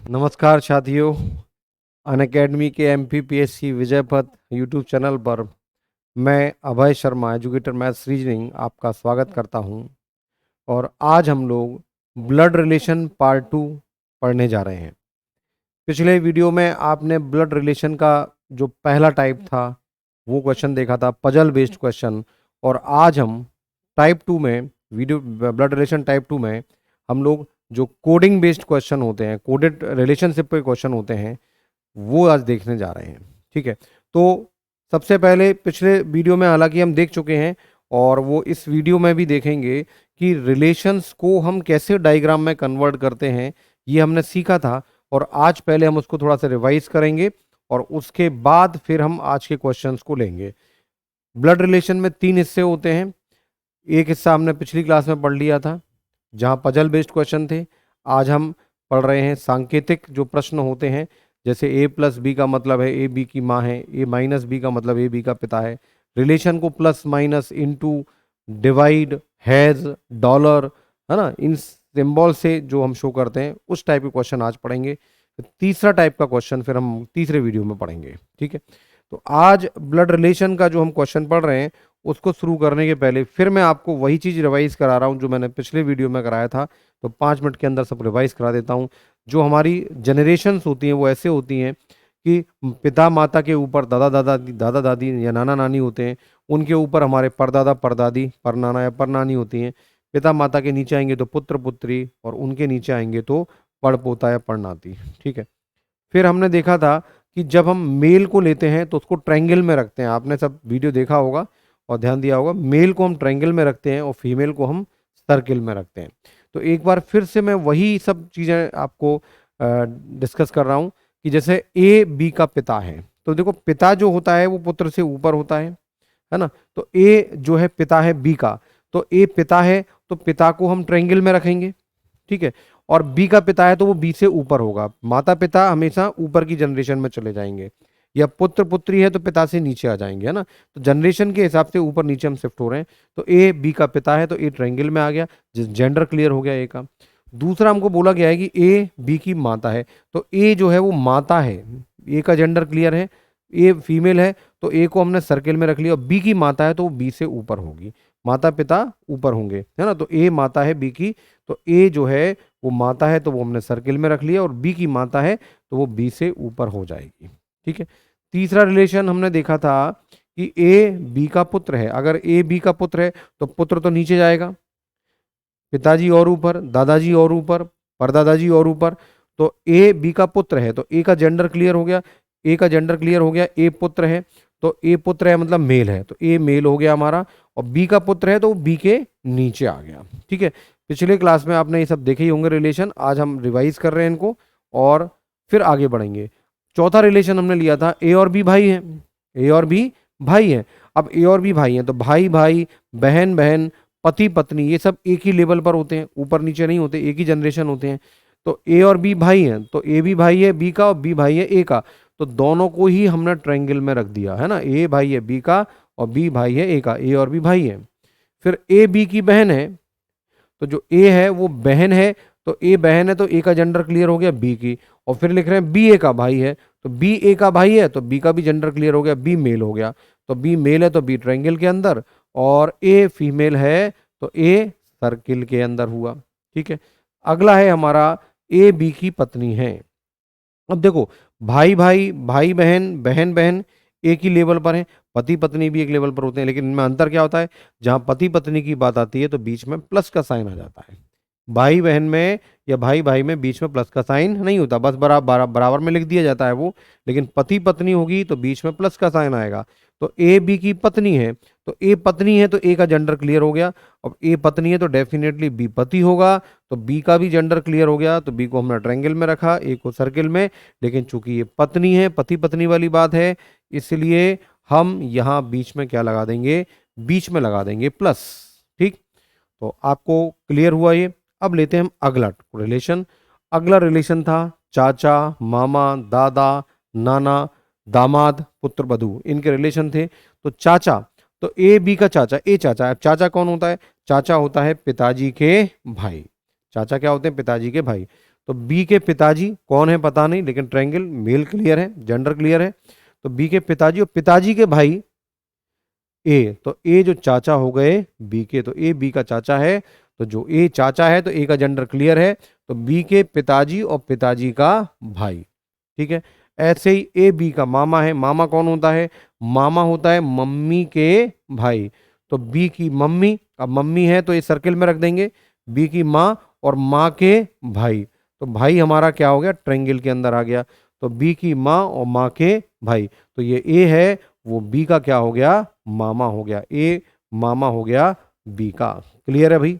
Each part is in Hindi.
नमस्कार साथियों। अनअकैडमी के एमपीपीएससी विजय पथ यूट्यूब चैनल पर मैं Abhay Sharma educator maths reasoning आपका स्वागत करता हूं। और आज हम लोग ब्लड रिलेशन पार्ट 2 पढ़ने जा रहे हैं। पिछले वीडियो में आपने ब्लड रिलेशन का जो पहला टाइप था वो क्वेश्चन देखा था, पजल बेस्ड क्वेश्चन। और आज हम टाइप 2 में वीडियो ब्लड रिलेशन टाइप 2 में हम लोग जो कोडिंग बेस्ड क्वेश्चन होते हैं, कोडेड रिलेशनशिप पे क्वेश्चन होते हैं, वो आज देखने जा रहे हैं। ठीक है, तो सबसे पहले पिछले वीडियो में हालांकि हम देख चुके हैं और वो इस वीडियो में भी देखेंगे कि रिलेशंस को हम कैसे डायग्राम में कन्वर्ट करते हैं, ये हमने सीखा था। और आज पहले हम उसको थोड़ा सा रिवाइज करेंगे और उसके बाद फिर हम आज के क्वेश्चंस को लेंगे। ब्लड रिलेशन में 3 हिस्से होते हैं। एक हिस्सा हमने पिछली क्लास में पढ़ लिया था जहाँ पजल बेस्ड क्वेश्चन थे। आज हम पढ़ रहे हैं सांकेतिक जो प्रश्न होते हैं, जैसे ए प्लस बी का मतलब है ए बी की माँ है, ए माइनस बी का मतलब ए बी का पिता है। रिलेशन को plus minus into divide has dollar, है ना, इन सिंबल से जो हम शो करते हैं उस टाइप के क्वेश्चन आज पढ़ेंगे। तीसरा टाइप का क्वेश्चन फिर हम तीसरे वीडियो में पढ़ेंगे। ठीक है, तो आज ब्लड रिलेशन का जो हम क्वेश्चन पढ़ रहे हैं उसको शुरू करने के पहले फिर मैं आपको वही चीज़ रिवाइज करा रहा हूँ जो मैंने पिछले वीडियो में कराया था। तो 5 मिनट के अंदर सब रिवाइज करा देता हूँ। जो हमारी जनरेशन्स होती हैं वो ऐसे होती हैं कि पिता माता के ऊपर दादा दादी या नाना नानी होते हैं, उनके ऊपर हमारे परदादा परदादी परनाना या परनानी होती हैं। पिता माता के नीचे आएंगे तो पुत्र पुत्री, और उनके नीचे आएंगे तो पड़पोता या परनाती। ठीक है, फिर हमने देखा था कि जब हम मेल को लेते हैं तो उसको ट्रायंगल में रखते हैं। आपने सब वीडियो देखा होगा और ध्यान दिया होगा। मेल को हम ट्रायंगल में रखते हैं और फीमेल को हम सर्किल में रखते हैं। तो एक बार फिर से मैं वही सब चीज़ें आपको डिस्कस कर रहा हूँ कि जैसे ए बी का पिता है, तो देखो पिता जो होता है वो पुत्र से ऊपर होता है ना। तो ए जो है पिता है बी का, तो ए पिता है तो पिता को हम ट्रायंगल में रखेंगे। ठीक है, और बी का पिता है तो वो बी से ऊपर होगा। माता पिता हमेशा ऊपर की जनरेशन में चले जाएंगे, या पुत्र पुत्री है तो पिता से नीचे आ जाएंगे, है ना। तो जनरेशन के हिसाब से ऊपर नीचे हम शिफ्ट हो रहे हैं। तो ए बी का पिता है तो ए ट्रायंगल में आ गया, जेंडर क्लियर हो गया ए का। दूसरा हमको बोला गया है कि ए बी की माता है, तो ए जो है वो माता है, ए का जेंडर क्लियर है, ए फीमेल है तो ए को हमने सर्किल में रख लिया। और बी की माता है तो वो बी से ऊपर होगी, माता पिता ऊपर होंगे, है ना। तो ए माता है बी की, तो ए जो है वो माता है तो वो हमने सर्किल में रख लिया, और बी की माता है तो वो बी से ऊपर हो जाएगी। ठीक है, तीसरा रिलेशन हमने देखा था कि ए बी का पुत्र है। अगर ए बी का पुत्र है तो पुत्र तो नीचे जाएगा, पिताजी और ऊपर, दादाजी और ऊपर, परदादाजी और ऊपर। तो ए बी का पुत्र है तो ए का जेंडर क्लियर हो गया, ए का जेंडर क्लियर हो गया। ए पुत्र है तो ए पुत्र है मतलब मेल है, तो ए मेल हो गया हमारा। और बी का पुत्र है तो वो बी के नीचे आ गया। ठीक है, पिछले क्लास में आपने ये सब देखे ही होंगे रिलेशन, आज हम रिवाइज कर रहे हैं इनको और फिर आगे बढ़ेंगे। चौथा रिलेशन हमने लिया था ए और बी भाई हैं, ए और बी भाई हैं। अब ए और बी भाई हैं तो भाई भाई, बहन बहन, पति पत्नी, ये सब एक ही लेवल पर होते हैं, ऊपर नीचे नहीं होते, एक ही जनरेशन होते हैं। तो ए और बी भाई हैं तो ए भी भाई है बी का और बी भाई है ए का, तो दोनों को ही हमने ट्रायंगल में रख दिया, है ना। ए भाई है बी का और बी भाई है ए का, ए और बी भाई है। फिर ए बी की बहन है, तो जो ए है वो बहन है, तो ए बहन है तो ए का जेंडर क्लियर हो गया बी की। और फिर लिख रहे हैं बी ए का भाई है, तो बी ए का भाई है तो बी का भी जेंडर क्लियर हो गया, बी मेल हो गया। तो बी मेल है तो बी ट्रायंगल के अंदर, और ए फीमेल है तो ए सर्किल के अंदर हुआ। ठीक है, अगला है हमारा ए बी की पत्नी है। अब देखो भाई भाई, भाई बहन, बहन बहन एक ही लेवल पर है, पति पत्नी भी एक लेवल पर होते हैं, लेकिन इनमें अंतर क्या होता है, जहां पति पत्नी की बात आती है तो बीच में प्लस का साइन आ जाता है। भाई बहन में या भाई भाई में बीच में प्लस का साइन नहीं होता, बस बराबर में लिख दिया जाता है वो। लेकिन पति पत्नी होगी तो बीच में प्लस का साइन आएगा। तो ए बी की पत्नी है तो ए पत्नी है तो ए का जेंडर क्लियर हो गया। अब ए पत्नी है तो डेफिनेटली बी पति होगा, तो बी का भी जेंडर क्लियर हो गया। तो बी को हमने ट्रायंगल में रखा, ए को सर्किल में। लेकिन चूंकि ये पत्नी है, पति पत्नी वाली बात है, इसलिए हम यहाँ बीच में क्या लगा देंगे, बीच में लगा देंगे प्लस। ठीक, तो आपको क्लियर हुआ ये। अब लेते हैं हम अगला रिलेशन। अगला रिलेशन था चाचा, मामा, दादा, नाना, दामाद, पुत्र वधू, इनके रिलेशन थे। तो चाचा, तो ए बी का चाचा, ए चाचा। अब चाचा कौन होता है, चाचा होता है पिताजी के भाई। चाचा क्या होते हैं, पिताजी के भाई। तो बी के पिताजी कौन है पता नहीं, लेकिन ट्रायंगल मेल क्लियर है, जेंडर क्लियर है। तो बी के पिताजी और पिताजी के भाई ए, तो ए जो चाचा हो गए बी के, तो ए बी का चाचा है, तो जो ए चाचा है तो ए का जेंडर क्लियर है, तो बी के पिताजी और पिताजी का भाई। ठीक है, ऐसे ही ए बी का मामा है। मामा कौन होता है? मामा होता है मम्मी के भाई। तो बी की मम्मी, अब मम्मी है तो ये सर्किल में रख देंगे, बी की माँ और माँ के भाई। तो भाई हमारा क्या हो गया? ट्रायंगल के अंदर आ गया। तो बी की माँ और माँ के भाई, तो ये ए है, वो बी का क्या हो गया? मामा हो गया। ए मामा हो गया बी का। क्लियर है भाई?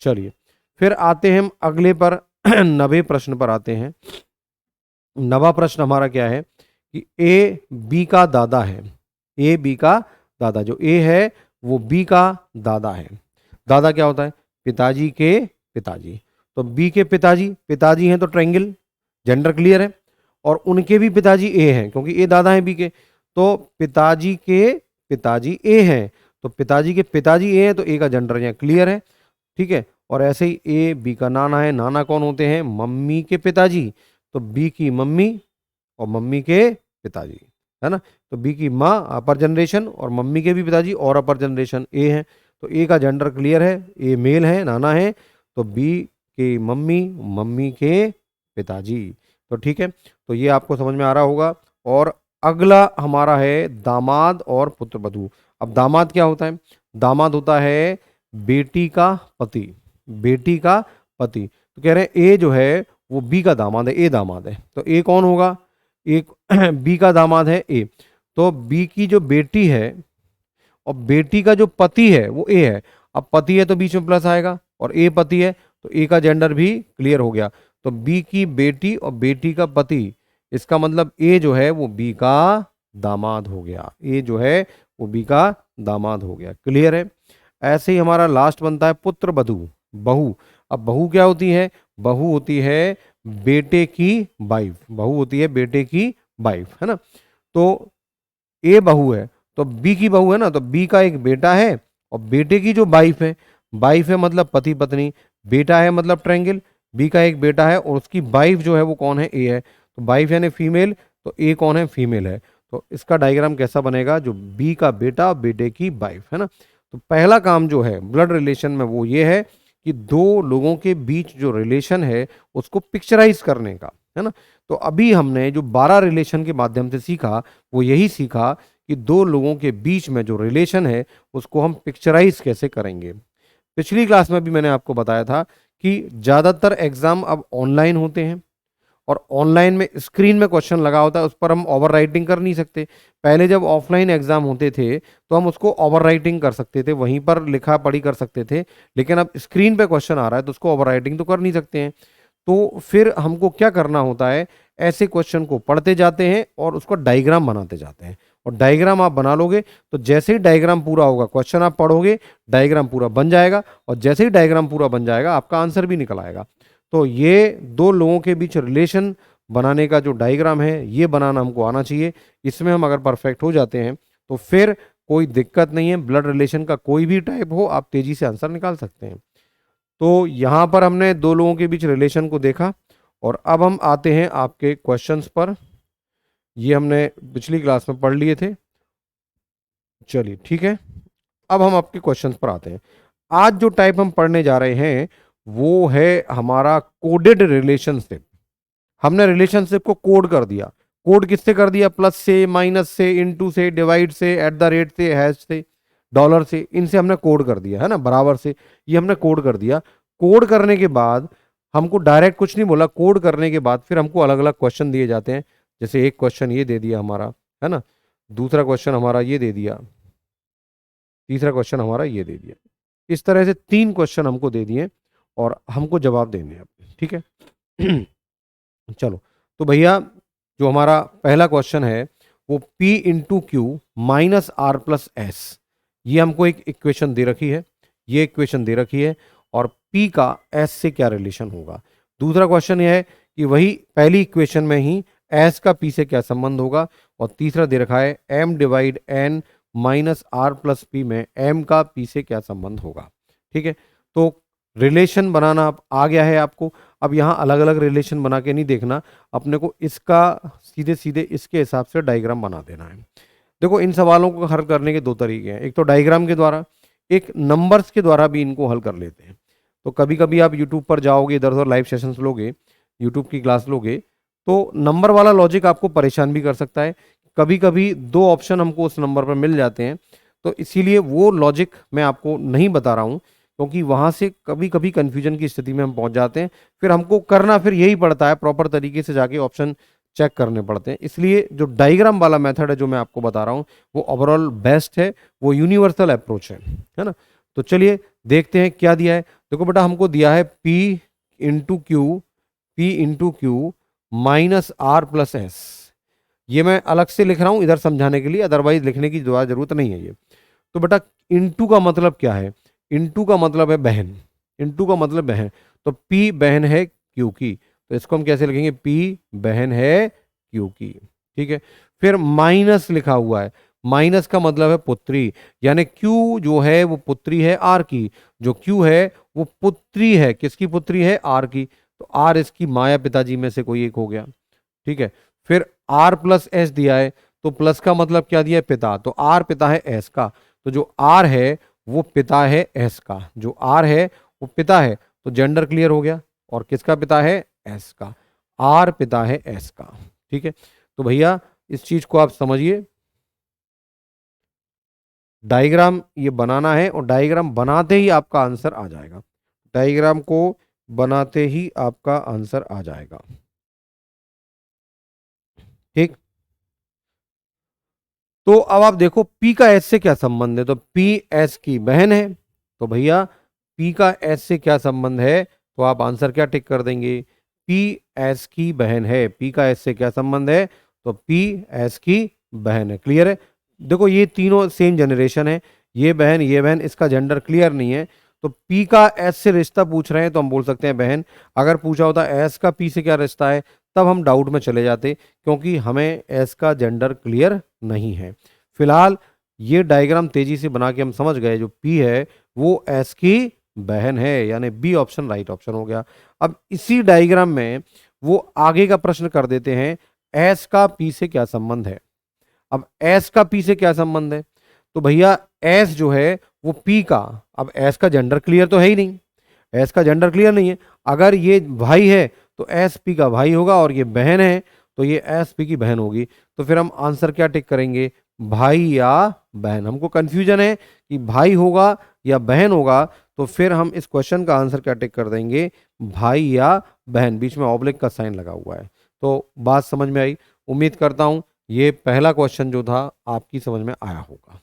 चलिए फिर आते हैं हम अगले पर 90 प्रश्न पर आते हैं। 90वां प्रश्न हमारा क्या है कि ए बी का दादा है। ए बी का दादा, जो ए है वो बी का दादा है। दादा क्या होता है? पिताजी के पिताजी। तो बी के पिताजी, पिताजी हैं तो ट्रायंगल, जेंडर क्लियर है, और उनके भी पिताजी ए हैं क्योंकि ए दादा हैं बी के। तो पिताजी के पिताजी ए हैं, तो पिताजी के पिताजी ए हैं तो ए का जेंडर यहाँ क्लियर है। ठीक है, और ऐसे ही ए बी का नाना है। नाना कौन होते हैं? मम्मी के पिताजी। तो बी की मम्मी और मम्मी के पिताजी, है ना। तो बी की माँ अपर जनरेशन और मम्मी के भी पिताजी और अपर जनरेशन ए हैं। तो ए का जेंडर क्लियर है, ए मेल है, नाना है। तो बी की मम्मी, मम्मी के पिताजी। तो ठीक है, तो ये आपको समझ में आ रहा होगा। और अगला हमारा है दामाद और पुत्र वधू। अब दामाद क्या होता है? दामाद होता है बेटी का पति। बेटी का पति, तो कह रहे हैं ए जो है वो बी का दामाद है, ए दामाद है। तो ए कौन होगा? एक बी का दामाद है ए। तो बी की जो बेटी है और बेटी का जो पति है वो ए है। अब पति है तो बीच में प्लस आएगा, और ए पति है तो ए का जेंडर भी क्लियर हो गया। तो बी की बेटी और बेटी का पति, इसका मतलब ए जो है वो बी का दामाद हो गया। ए जो है वो बी का दामाद हो गया। क्लियर है? ऐसे ही हमारा लास्ट बनता है पुत्र वधू, बहू। अब बहू क्या होती है? बहू होती है बेटे की वाइफ। बहू होती है बेटे की वाइफ, है ना। तो ए बहू है तो बी की बहू है ना, तो बी का एक बेटा है और बेटे की जो वाइफ है, वाइफ है मतलब पति पत्नी, बेटा है मतलब ट्रायंगल। बी का एक बेटा है और उसकी वाइफ जो है वो कौन है? ए है। तो वाइफ यानी फीमेल, तो ए कौन है? फीमेल है। तो इसका डायग्राम कैसा बनेगा? जो बी का बेटा और बेटे की वाइफ, है ना। तो पहला काम जो है ब्लड रिलेशन में वो ये है कि दो लोगों के बीच जो रिलेशन है उसको पिक्चराइज करने का, है ना। तो अभी हमने जो 12 रिलेशन के माध्यम से सीखा वो यही सीखा कि दो लोगों के बीच में जो रिलेशन है उसको हम पिक्चराइज कैसे करेंगे। पिछली क्लास में भी मैंने आपको बताया था कि ज़्यादातर एग्जाम अब ऑनलाइन होते हैं और ऑनलाइन में स्क्रीन में क्वेश्चन लगा होता है, उस पर हम ओवर राइटिंग कर नहीं सकते। पहले जब ऑफलाइन एग्जाम होते थे तो हम उसको ओवर राइटिंग कर सकते थे, वहीं पर लिखा पढ़ी कर सकते थे, लेकिन अब स्क्रीन पे क्वेश्चन आ रहा है तो उसको ओवर राइटिंग तो कर नहीं सकते हैं। तो फिर हमको क्या करना होता है? ऐसे क्वेश्चन को पढ़ते जाते हैं और उसको डायग्राम बनाते जाते हैं, और डायग्राम आप बना लोगे तो जैसे ही डायग्राम पूरा होगा क्वेश्चन आप पढ़ोगे, डायग्राम पूरा बन जाएगा, और जैसे ही डायग्राम पूरा बन जाएगा आपका आंसर भी निकल आएगा। तो ये दो लोगों के बीच रिलेशन बनाने का जो डायग्राम है ये बनाना हमको आना चाहिए। इसमें हम अगर परफेक्ट हो जाते हैं तो फिर कोई दिक्कत नहीं है, ब्लड रिलेशन का कोई भी टाइप हो आप तेजी से आंसर निकाल सकते हैं। तो यहाँ पर हमने दो लोगों के बीच रिलेशन को देखा, और अब हम आते हैं आपके क्वेश्चंस पर। ये हमने पिछली क्लास में पढ़ लिए थे। चलिए ठीक है, अब हम आपके क्वेश्चंस पर आते हैं। आज जो टाइप हम पढ़ने जा रहे हैं वो है हमारा कोडेड रिलेशनशिप। हमने रिलेशनशिप को कोड कर दिया। कोड किससे कर दिया? प्लस से, माइनस से, इनटू से, डिवाइड से, एट द रेट से, हैश से, डॉलर से, इनसे हमने कोड कर दिया, है ना, बराबर से, ये हमने कोड कर दिया। कोड करने के बाद हमको डायरेक्ट कुछ नहीं बोला, कोड करने के बाद फिर हमको अलग अलग क्वेश्चन दिए जाते हैं। जैसे एक क्वेश्चन ये दे दिया हमारा, है ना, दूसरा क्वेश्चन हमारा ये दे दिया, तीसरा क्वेश्चन हमारा ये दे दिया। इस तरह से 3 क्वेश्चन हमको दे दिए और हमको जवाब देने हैं, ठीक है। चलो, तो भैया जो हमारा पहला क्वेश्चन है वो P into Q minus are plus S, ये हमको एक इक्वेशन दे रखी है, ये इक्वेशन दे रखी है, और P का S से क्या रिलेशन होगा। दूसरा क्वेश्चन ये है कि वही पहली इक्वेशन में ही S का P से क्या संबंध होगा, और तीसरा दे रखा है M divide N minus are plus P में M का P से क्या संबंध होगा। ठीक है, तो रिलेशन बनाना अब आ गया है आपको। अब यहाँ अलग अलग रिलेशन बना के नहीं देखना, अपने को इसका सीधे सीधे इसके हिसाब से डायग्राम बना देना है। देखो इन सवालों को हल करने के दो तरीके हैं, एक तो डायग्राम के द्वारा, एक नंबर्स के द्वारा भी इनको हल कर लेते हैं। तो कभी कभी आप यूट्यूब पर जाओगे, इधर उधर लाइव सेशंस लोगे, यूट्यूब की क्लास लोगे, तो नंबर वाला लॉजिक आपको परेशान भी कर सकता है। कभी कभी दो ऑप्शन हमको उस नंबर पर मिल जाते हैं, तो इसीलिए वो लॉजिक मैं आपको नहीं बता रहा हूँ, क्योंकि वहाँ से कभी कभी कन्फ्यूजन की स्थिति में हम पहुँच जाते हैं। फिर हमको करना फिर यही पड़ता है, प्रॉपर तरीके से जाके ऑप्शन चेक करने पड़ते हैं। इसलिए जो डायग्राम वाला मेथड है जो मैं आपको बता रहा हूँ, वो ओवरऑल बेस्ट है, वो यूनिवर्सल अप्रोच है ना। तो चलिए देखते हैं क्या दिया है। देखो बेटा हमको दिया है P into Q minus are plus S. ये मैं अलग से लिख रहा हूं इधर समझाने के लिए, अदरवाइज लिखने की जरूरत नहीं है ये। तो बेटा इंटू का मतलब क्या है? इंटू का मतलब है बहन, इंटू का मतलब बहन, तो P बहन है Q की, तो इसको हम कैसे लिखेंगे? P बहन है Q की, ठीक है। फिर माइनस लिखा हुआ है, माइनस का मतलब है पुत्री, यानी Q जो है वो पुत्री है R की, जो Q है वो पुत्री है, किसकी पुत्री है? R की, तो R इसकी माया पिताजी में से कोई एक हो गया, ठीक है। फिर R प्लस एस दिया है, तो प्लस का मतलब क्या दिया है? पिता, तो R पिता है S का, तो जो R है वो पिता है S का, जो R है वो पिता है, तो जेंडर क्लियर हो गया। और किसका पिता है? S का, R पिता है S का, ठीक है। तो भैया इस चीज को आप समझिए, डायग्राम ये बनाना है और डायग्राम बनाते ही आपका आंसर आ जाएगा, डायग्राम को बनाते ही आपका आंसर आ जाएगा, ठीक। तो अब आप देखो P का S से क्या संबंध है, तो P S की बहन है, तो भैया P का S से क्या संबंध है, तो आप आंसर क्या टिक कर देंगे? P S की बहन है, P का S से क्या संबंध है, तो P S की बहन है। क्लियर है? देखो ये तीनों सेम जनरेशन है, ये बहन, इसका जेंडर क्लियर नहीं है, तो P का S से रिश्ता पूछ रहे हैं तो हम बोल सकते हैं बहन। अगर पूछा होता S का P से क्या रिश्ता है, तब हम डाउट में चले जाते, क्योंकि हमें S का जेंडर क्लियर नहीं है। फिलहाल ये डायग्राम तेजी से बना के हम समझ गए, जो P है वो S की बहन है, यानी बी ऑप्शन राइट ऑप्शन हो गया। अब इसी डायग्राम में वो आगे का प्रश्न कर देते हैं, S का P से क्या संबंध है। अब S का P से क्या संबंध है, तो भैया S जो है वो P का, अब S का जेंडर क्लियर तो है ही नहीं, S का जेंडर क्लियर नहीं है। अगर ये भाई है तो S P का भाई होगा, और ये बहन है तो ये S P की बहन होगी। तो फिर हम आंसर क्या टिक करेंगे? भाई या बहन। हमको कंफ्यूजन है कि भाई होगा या बहन होगा, तो फिर हम इस क्वेश्चन का आंसर क्या टिक कर देंगे? भाई या बहन, बीच में ऑब्लिक का साइन लगा हुआ है। तो बात समझ में आई? उम्मीद करता हूं ये पहला क्वेश्चन जो था आपकी समझ में आया होगा,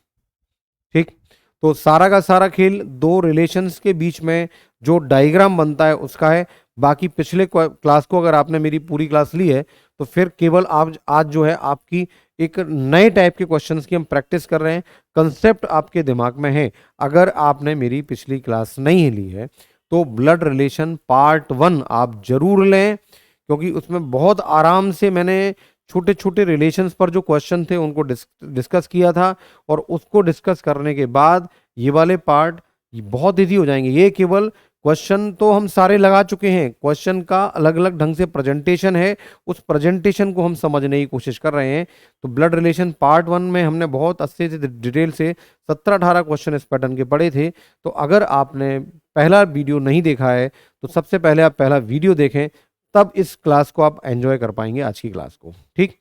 ठीक। तो सारा का सारा खेल दो रिलेशंस के बीच में जो डायग्राम बनता है उसका है। बाकी पिछले क्लास को अगर आपने मेरी पूरी क्लास ली है, तो फिर केवल आप आज जो है आपकी एक नए टाइप के क्वेश्चंस की हम प्रैक्टिस कर रहे हैं, कंसेप्ट आपके दिमाग में है। अगर आपने मेरी पिछली क्लास नहीं ली है तो ब्लड रिलेशन पार्ट 1 आप जरूर लें, क्योंकि उसमें बहुत आराम से मैंने छोटे छोटे रिलेशंस पर जो क्वेश्चन थे उनको डिस्कस किया था, और उसको डिस्कस करने के बाद ये वाले पार्ट बहुत ईजी हो जाएंगे। ये केवल क्वेश्चन तो हम सारे लगा चुके हैं, क्वेश्चन का अलग अलग ढंग से प्रेजेंटेशन है, उस प्रेजेंटेशन को हम समझने की कोशिश कर रहे हैं। तो ब्लड रिलेशन पार्ट 1 में हमने बहुत अच्छे से डिटेल से 17-18 क्वेश्चन इस पैटर्न के पढ़े थे। तो अगर आपने पहला वीडियो नहीं देखा है तो सबसे पहले आप पहला वीडियो देखें, तब इस क्लास को आप एंजॉय कर पाएंगे, आज की क्लास को, ठीक।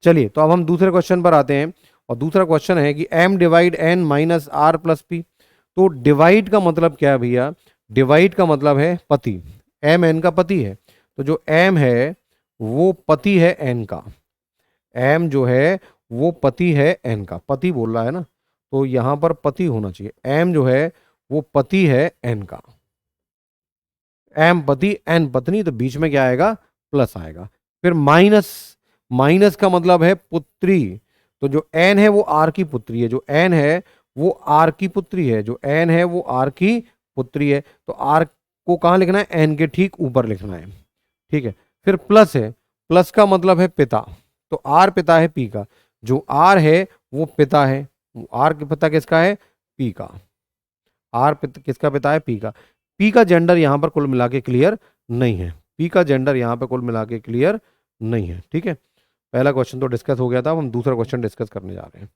चलिए तो अब हम दूसरे क्वेश्चन पर आते हैं, और दूसरा क्वेश्चन है कि m divide n minus are plus p. तो डिवाइड का मतलब क्या है भैया? डिवाइड का मतलब है पति, m n का पति है, तो जो m है वो पति है n का, m जो है वो पति है n का, पति बोल रहा है ना, तो यहां पर पति होना चाहिए, m जो है वो पति है n का, एम पति एन पत्नी, तो बीच में क्या आएगा? प्लस आएगा। फिर माइनस, माइनस का मतलब है पुत्री, तो जो एन है वो आर की पुत्री है, जो एन है वो आर की पुत्री है, जो एन है वो आर की पुत्री है, तो आर को कहाँ लिखना है? एन के ठीक ऊपर लिखना है, ठीक है। फिर प्लस है, प्लस का मतलब है पिता, तो आर पिता है पी का, जो आर है वो पिता है, आर के पिता किसका है? पी का, आर किसका पिता है? पी का। पी का जेंडर यहां पर कुल मिला के क्लियर नहीं है, पी का जेंडर यहाँ पे कुल मिला के क्लियर नहीं है। ठीक है, पहला क्वेश्चन तो डिस्कस हो गया था, अब हम दूसरा क्वेश्चन डिस्कस करने जा रहे हैं।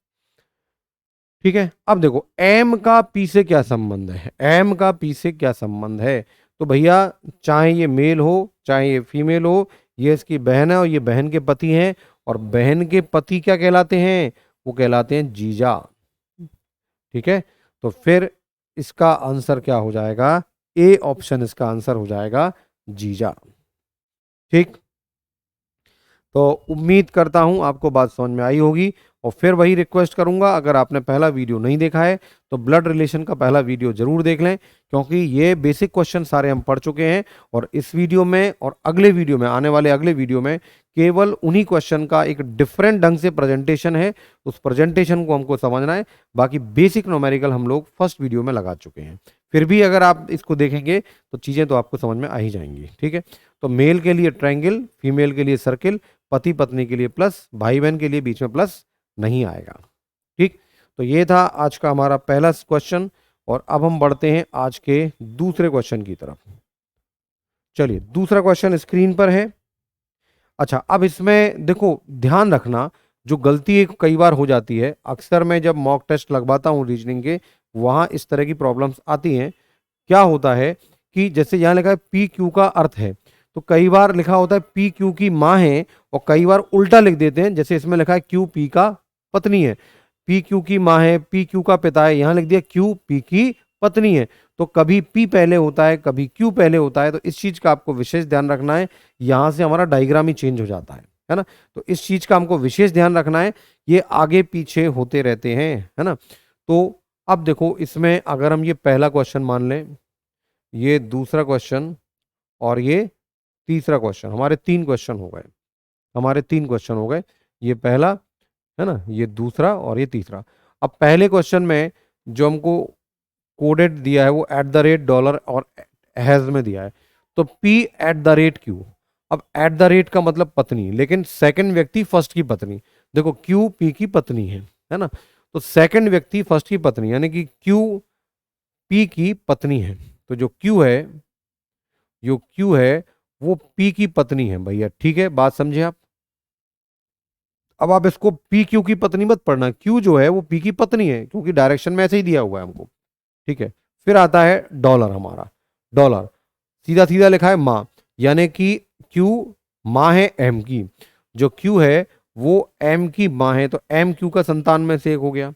ठीक है, अब देखो एम का पी से क्या संबंध है, एम का पी से क्या संबंध है। तो भैया चाहे ये मेल हो चाहे ये फीमेल हो, ये इसकी बहन है और ये बहन के पति हैं, और बहन के पति क्या कहलाते हैं, वो कहलाते हैं जीजा। ठीक है, तो फिर इसका आंसर क्या हो जाएगा, ए ऑप्शन इसका आंसर हो जाएगा जीजा। ठीक, तो उम्मीद करता हूं आपको बात समझ में आई होगी, और फिर वही रिक्वेस्ट करूंगा, अगर आपने पहला वीडियो नहीं देखा है तो ब्लड रिलेशन का पहला वीडियो जरूर देख लें, क्योंकि ये बेसिक क्वेश्चन सारे हम पढ़ चुके हैं, और इस वीडियो में और अगले वीडियो में, आने वाले अगले वीडियो में केवल उन्हीं क्वेश्चन का एक डिफरेंट ढंग से प्रेजेंटेशन है, उस प्रेजेंटेशन को हमको समझना है। बाकी बेसिक न्यूमेरिकल हम लोग फर्स्ट वीडियो में लगा चुके हैं, फिर भी अगर आप इसको देखेंगे तो चीज़ें तो आपको समझ में आ ही जाएंगी। ठीक है, तो मेल के लिए ट्रायंगल, फीमेल के लिए सर्किल, पति पत्नी के लिए प्लस, भाई बहन के लिए बीच में प्लस नहीं आएगा। ठीक, तो ये था आज का हमारा पहला क्वेश्चन, और अब हम बढ़ते हैं आज के दूसरे क्वेश्चन की तरफ। चलिए, दूसरा क्वेश्चन स्क्रीन पर है। अच्छा, अब इसमें देखो ध्यान रखना, जो गलती एक कई बार हो जाती है, अक्सर मैं जब मॉक टेस्ट लगवाता हूँ रीजनिंग के, वहां इस तरह की प्रॉब्लम्स आती हैं। क्या होता है कि जैसे यहाँ लिखा है पी क्यू का अर्थ है, तो कई बार लिखा होता है पी क्यू की माँ है, और कई बार उल्टा लिख देते हैं, जैसे इसमें लिखा है क्यू पी का पत्नी है, पी क्यू की माँ है, पी क्यू का पिता है, यहाँ लिख दिया क्यू पी की पत्नी है। तो कभी पी पहले होता है कभी क्यू पहले होता है, तो इस चीज का आपको विशेष ध्यान रखना है। यहां से हमारा डायग्राम ही चेंज हो जाता है ना, तो इस चीज का हमको विशेष ध्यान रखना है, ये आगे पीछे होते रहते हैं, है ना। तो अब देखो इसमें अगर हम ये पहला क्वेश्चन मान लें, ये दूसरा क्वेश्चन और ये तीसरा क्वेश्चन, हमारे तीन क्वेश्चन हो गए, हमारे तीन क्वेश्चन हो गए, ये पहला है ना, ये दूसरा और ये तीसरा। अब पहले क्वेश्चन में जो हमको कोडेड दिया है वो एट द रेट डॉलर और हैज में दिया है, तो P eight the rate Q. अब एट द रेट का मतलब पत्नी, लेकिन सेकंड व्यक्ति फर्स्ट की पत्नी, देखो क्यू पी की पत्नी है ना, तो सेकंड व्यक्ति फर्स्ट की पत्नी, यानी कि क्यू पी की पत्नी है, तो जो क्यू है वो पी की पत्नी है भैया। ठीक है, बात समझे आप। अब आप इसको पी क्यू की पत्नी मत पढ़ना, क्यू जो है वो पी की पत्नी है, क्योंकि डायरेक्शन में ऐसे ही दिया हुआ है हमको। ठीक है, फिर आता है डॉलर, हमारा डॉलर सीधा सीधा लिखा है माँ, यानी कि क्यू माँ है एम की, जो क्यू है वो एम की माँ है, तो एम क्यू का संतान में से एक हो गया।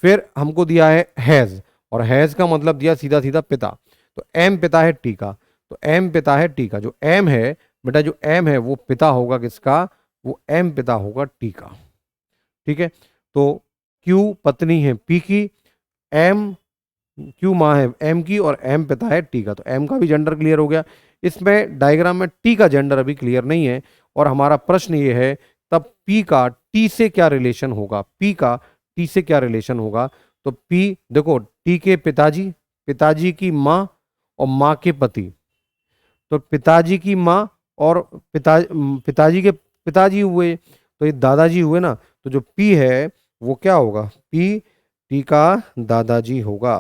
फिर हमको दिया है हैज, और हैज का मतलब दिया सीधा सीधा पिता, तो एम पिता है टी का, तो एम पिता है टी का, जो एम है बेटा, जो एम है वो पिता होगा किसका, वो एम पिता होगा टी का। ठीक है, तो क्यू पत्नी है पी की, एम क्यू माँ है एम की, और एम पिता है टी का, तो एम का भी जेंडर क्लियर हो गया। इसमें डायग्राम में टी का जेंडर अभी क्लियर नहीं है, और हमारा प्रश्न ये है तब पी का टी से क्या रिलेशन होगा, पी का टी से क्या रिलेशन होगा। तो पी देखो, टी के पिताजी, पिताजी की माँ और माँ के पति, तो पिताजी की माँ और पिताजी के पिताजी हुए, तो ये दादाजी हुए ना, तो जो पी है वो क्या होगा, पी टी का दादाजी होगा।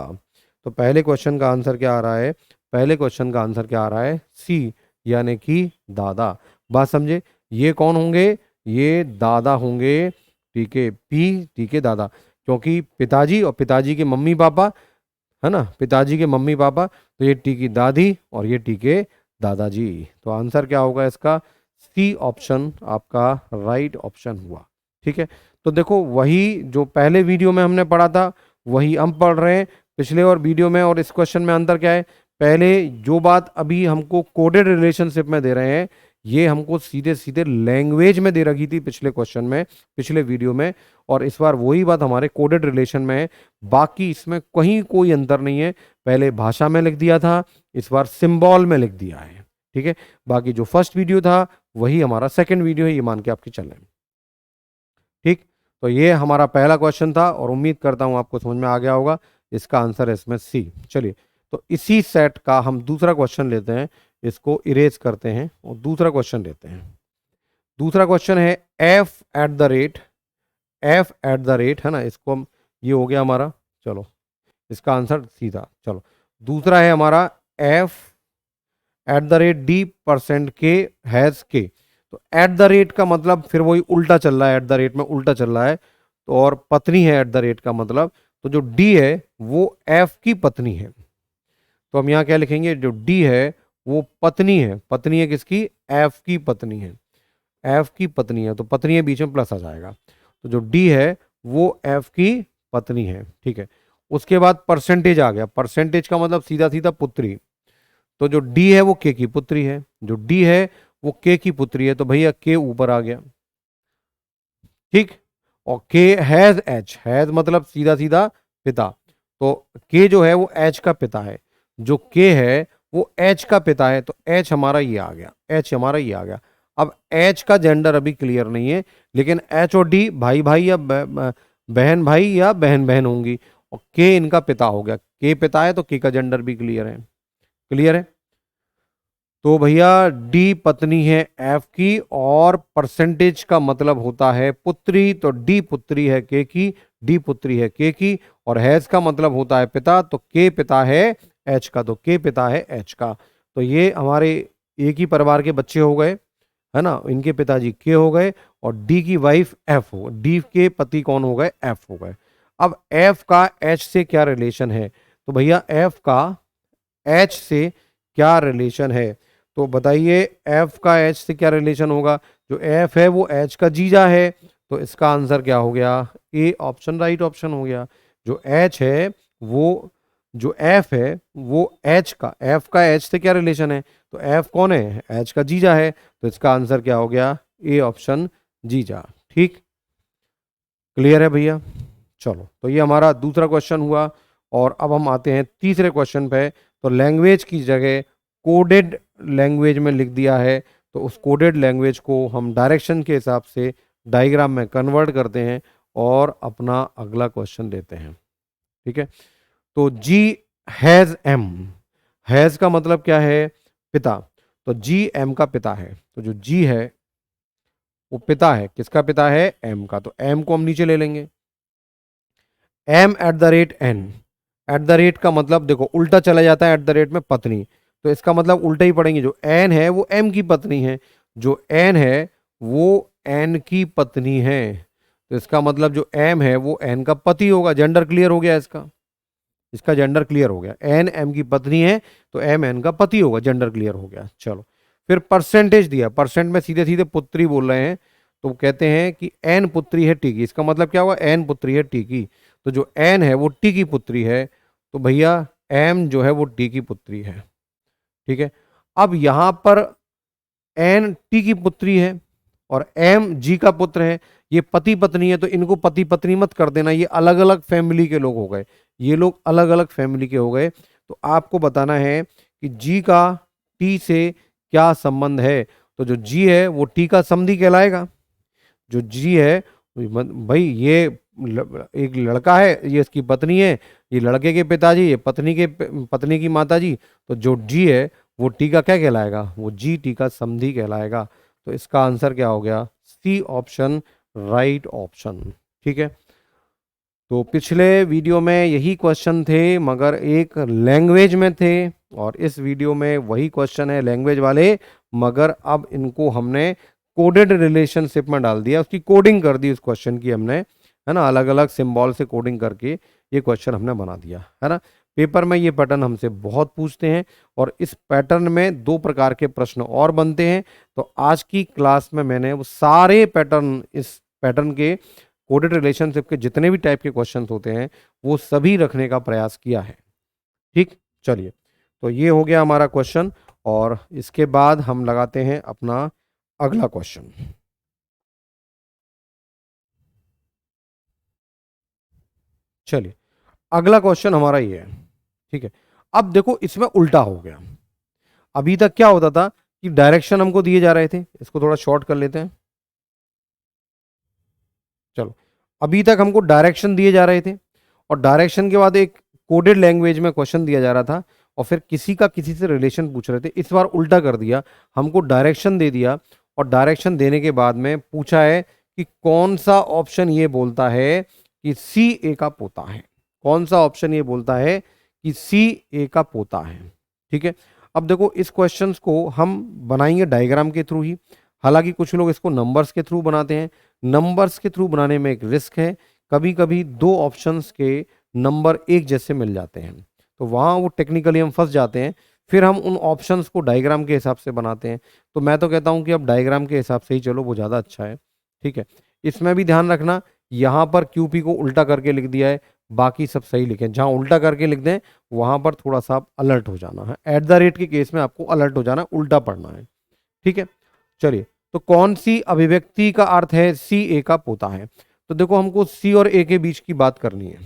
तो पहले क्वेश्चन का आंसर क्या आ रहा है, पहले क्वेश्चन का आंसर क्या आ रहा है, सी, यानी कि दादा। बात समझे, ये कौन होंगे, ये दादा होंगे, ठीक है, पी टी के दादा, क्योंकि पिताजी और पिताजी के मम्मी पापा, है ना, पिताजी के मम्मी पापा, तो ये टी की दादी और ये टी के दादाजी। तो आंसर क्या होगा इसका, सी ऑप्शन आपका राइट ऑप्शन हुआ। ठीक है, तो देखो वही जो पहले वीडियो में हमने पढ़ा था वही हम पढ़ रहे हैं पिछले और वीडियो में, और इस क्वेश्चन में अंतर क्या है, पहले जो बात अभी हमको कोडेड रिलेशनशिप में दे रहे हैं, ये हमको सीधे सीधे लैंग्वेज में दे रखी थी पिछले क्वेश्चन में, पिछले वीडियो में, और इस बार वही बात हमारे कोडेड रिलेशन में है। बाकी इसमें कहीं कोई अंतर नहीं है, पहले भाषा में लिख दिया था, इस बार सिंबल में लिख दिया है। ठीक है, बाकी जो फर्स्ट वीडियो था वही हमारा सेकंड वीडियो है, ये मान के आपके चल रहे हैं। ठीक, तो ये हमारा पहला क्वेश्चन था, और उम्मीद करता हूं आपको समझ में आ गया होगा, इसका आंसर है इसमें सी। चलिए, तो इसी सेट का हम दूसरा क्वेश्चन लेते हैं, इसको इरेज करते हैं और दूसरा क्वेश्चन लेते हैं। दूसरा क्वेश्चन है F eight the rate, F eight the rate, है ना, इसको हम, ये हो गया हमारा, चलो इसका आंसर सीधा, चलो दूसरा है हमारा एफ @d% k हैज के। तो एट द रेट का मतलब फिर वही उल्टा चल रहा है, एट द रेट में उल्टा चल रहा है। तो और पत्नी है एट द रेट का मतलब, तो जो डी है वो एफ की पत्नी है। तो हम यहाँ क्या लिखेंगे, जो डी है वो पत्नी है। पत्नी है किसकी, एफ की पत्नी है। एफ की पत्नी है तो पत्नी है बीच में प्लस आ जाएगा। तो जो डी है वो एफ की पत्नी है, ठीक है। उसके बाद परसेंटेज आ गया। परसेंटेज का मतलब सीधा सीधा पुत्री। तो जो डी है वो के की पुत्री है, जो डी है वो के की पुत्री है, तो भैया के ऊपर आ गया, ठीक। और के हैज एच, हैज मतलब सीधा सीधा पिता। तो के जो है वो एच का पिता है, जो के है वो एच का पिता है, तो एच हमारा ये आ गया, एच हमारा ये आ गया। अब एच का जेंडर अभी क्लियर नहीं है, लेकिन एच और डी भाई भाई या बहन भाई या बहन बहन होंगी। और के इनका पिता हो गया, के पिता है तो के का जेंडर भी क्लियर है, क्लियर है। तो भैया डी पत्नी है एफ की, और परसेंटेज का मतलब होता है पुत्री, तो डी पुत्री है के की, डी पुत्री है के की। और हैज का मतलब होता है पिता, तो के पिता है एच का, तो के पिता है एच का। तो ये हमारे एक ही परिवार के बच्चे हो गए, है ना, इनके पिताजी के हो गए, और डी की वाइफ एफ हो, डी के पति कौन हो गए, एफ हो गए। अब एफ का एच से क्या रिलेशन है, तो भैया एफ का एच से क्या रिलेशन है, तो बताइए एफ का एच से क्या रिलेशन होगा। जो एफ है वो एच का जीजा है, तो इसका आंसर क्या हो गया, ए ऑप्शन राइट ऑप्शन हो गया। जो एच है वो, जो एफ है वो एच का, एफ का एच से क्या रिलेशन है, तो एफ कौन है, एच का जीजा है, तो इसका आंसर क्या हो गया, ए ऑप्शन जीजा, ठीक। क्लियर है भैया। चलो तो ये हमारा दूसरा क्वेश्चन हुआ। और अब हम आते हैं तीसरे क्वेश्चन पे। तो लैंग्वेज की जगह कोडेड लैंग्वेज में लिख दिया है, तो उस कोडेड लैंग्वेज को हम डायरेक्शन के हिसाब से डायग्राम में कन्वर्ट करते हैं और अपना अगला क्वेश्चन लेते हैं, ठीक है। तो जी हैज एम, हैज का मतलब क्या है, पिता। तो जी एम का पिता है, तो जो जी है वो पिता है, किसका पिता है, एम का। तो एम को हम नीचे ले लेंगे, m@n। एट द रेट का मतलब देखो उल्टा चला जाता है, एट द रेट में पत्नी, तो इसका मतलब उल्टा ही पड़ेंगे। जो एन है वो एम की पत्नी है, जो एन है वो एन की पत्नी है, तो इसका मतलब जो एम है वो एन का पति होगा। जेंडर क्लियर हो गया इसका, इसका जेंडर क्लियर हो गया। एन एम की पत्नी है तो एम एन का पति होगा, जेंडर क्लियर हो गया। चलो फिर परसेंटेज दिया, परसेंट में सीधे सीधे पुत्री बोल रहे हैं, तो कहते हैं कि एन पुत्री है टी की। इसका मतलब क्या हुआ, एन पुत्री है टी की, तो जो एन है वो टी की पुत्री है, तो भैया एम जो है वो टी की पुत्री है, ठीक है। अब यहां पर एन टी की पुत्री है और एम जी का पुत्र है, ये पति पत्नी है, तो इनको पति पत्नी मत कर देना, ये अलग अलग फैमिली के लोग हो गए, ये लोग अलग अलग फैमिली के हो गए। तो आपको बताना है कि जी का टी से क्या संबंध है, तो जो जी है वो टी का समधी कहलाएगा। जो जी है भाई ये एक लड़का है, ये इसकी पत्नी है, ये लड़के के पिताजी, ये पत्नी की माताजी, तो जो जी है वो टी का क्या कहलाएगा, वो जी टी का समधी कहलाएगा। तो इसका आंसर क्या हो गया, सी ऑप्शन राइट ऑप्शन, ठीक है। तो पिछले वीडियो में यही क्वेश्चन थे मगर एक लैंग्वेज में थे, और इस वीडियो में वही क्वेश्चन है लैंग्वेज वाले, मगर अब इनको हमने कोडेड रिलेशनशिप में डाल दिया, उसकी कोडिंग कर दी उस क्वेश्चन की हमने, है ना, अलग अलग सिंबल से कोडिंग करके ये क्वेश्चन हमने बना दिया, है ना। पेपर में ये पैटर्न हमसे बहुत पूछते हैं, और इस पैटर्न में 2 प्रकार के प्रश्न और बनते हैं। तो आज की क्लास में मैंने वो सारे पैटर्न, इस पैटर्न के कोडेड रिलेशनशिप के जितने भी टाइप के क्वेश्चंस होते हैं वो सभी रखने का प्रयास किया है, ठीक। चलिए तो ये हो गया हमारा क्वेश्चन, और इसके बाद हम लगाते हैं अपना अगला क्वेश्चन। चलिए अगला क्वेश्चन हमारा ये है, ठीक है। अब देखो इसमें उल्टा हो गया। अभी तक क्या होता था कि डायरेक्शन हमको दिए जा रहे थे, इसको थोड़ा शॉर्ट कर लेते हैं। चलो अभी तक हमको डायरेक्शन दिए जा रहे थे, और डायरेक्शन के बाद एक कोडेड लैंग्वेज में क्वेश्चन दिया जा रहा था, और फिर किसी का किसी से रिलेशन पूछ रहे थे। इस बार उल्टा कर दिया, हमको डायरेक्शन दे दिया, और डायरेक्शन देने के बाद में पूछा है कि कौन सा ऑप्शन ये बोलता है कि सी ए का पोता है, कौन सा ऑप्शन ये बोलता है कि सी ए का पोता है, ठीक है। अब देखो इस क्वेश्चंस को हम बनाएंगे डायग्राम के थ्रू ही, हालांकि कुछ लोग इसको नंबर्स के थ्रू बनाते हैं। नंबर्स के थ्रू बनाने में एक रिस्क है, कभी कभी दो ऑप्शंस के नंबर एक जैसे मिल जाते हैं, तो वहाँ वो टेक्निकली हम फंस जाते हैं। फिर हम उन ऑप्शंस को डायग्राम के हिसाब से बनाते हैं। तो मैं तो कहता हूँ कि अब डायग्राम के हिसाब से ही चलो, वो ज़्यादा अच्छा है। ठीक है, इसमें भी ध्यान रखना, यहाँ पर क्यूपी को उल्टा करके लिख दिया है, बाकी सब सही लिखें। जहाँ उल्टा करके लिख दें वहाँ पर थोड़ा सा आप अलर्ट हो जाना है। एट द रेट के केस में आपको अलर्ट हो जाना है, उल्टा पढ़ना है। ठीक है, चलिए, तो कौन सी अभिव्यक्ति का अर्थ है सी ए का पोता है? तो देखो हमको सी और ए के बीच की बात करनी है,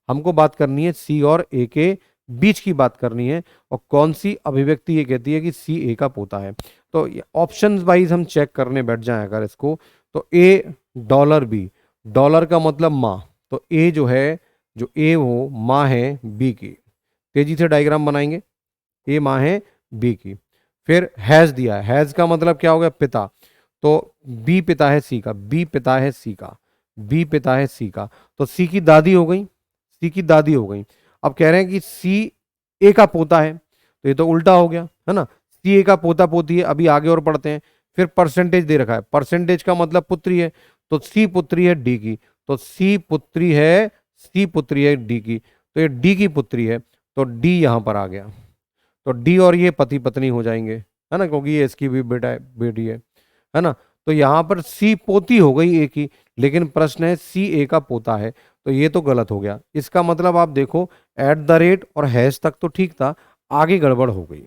हमको बात करनी है सी और ए के बीच की बात करनी है। और कौन सी अभिव्यक्ति ये कहती है कि सी ए का पोता है? तो ऑप्शंस वाइज हम चेक करने बैठ जाए अगर इसको, तो ए डॉलर बी, डॉलर का मतलब माँ, तो ए जो है, जो ए वो माँ है बी की। तेजी से डायग्राम बनाएंगे, ए माँ है बी की। फिर हैज दिया है, हैज का मतलब क्या हो गया? पिता। तो बी पिता है सी का, बी पिता है सी का, बी पिता है सी का, तो सी की दादी हो गई, सी की दादी हो गई। अब कह रहे हैं कि सी ए का पोता है, तो ये तो उल्टा हो गया है ना, सी ए का पोता पोती है। अभी आगे और पढ़ते हैं। फिर परसेंटेज दे रखा है, परसेंटेज का मतलब पुत्री है, तो सी पुत्री है डी की, तो सी पुत्री है, सी पुत्री है डी की, तो ये डी की पुत्री है, तो डी यहां पर आ गया। तो डी और ये पति पत्नी हो जाएंगे, है ना, क्योंकि ये इसकी भी बेटा है, बेटी है ना। तो यहां पर सी पोती हो गई ए की, लेकिन प्रश्न है सी ए का पोता है, तो ये तो गलत हो गया। इसका मतलब आप देखो, एट द रेट और हैश तक तो ठीक था, आगे गड़बड़ हो गई।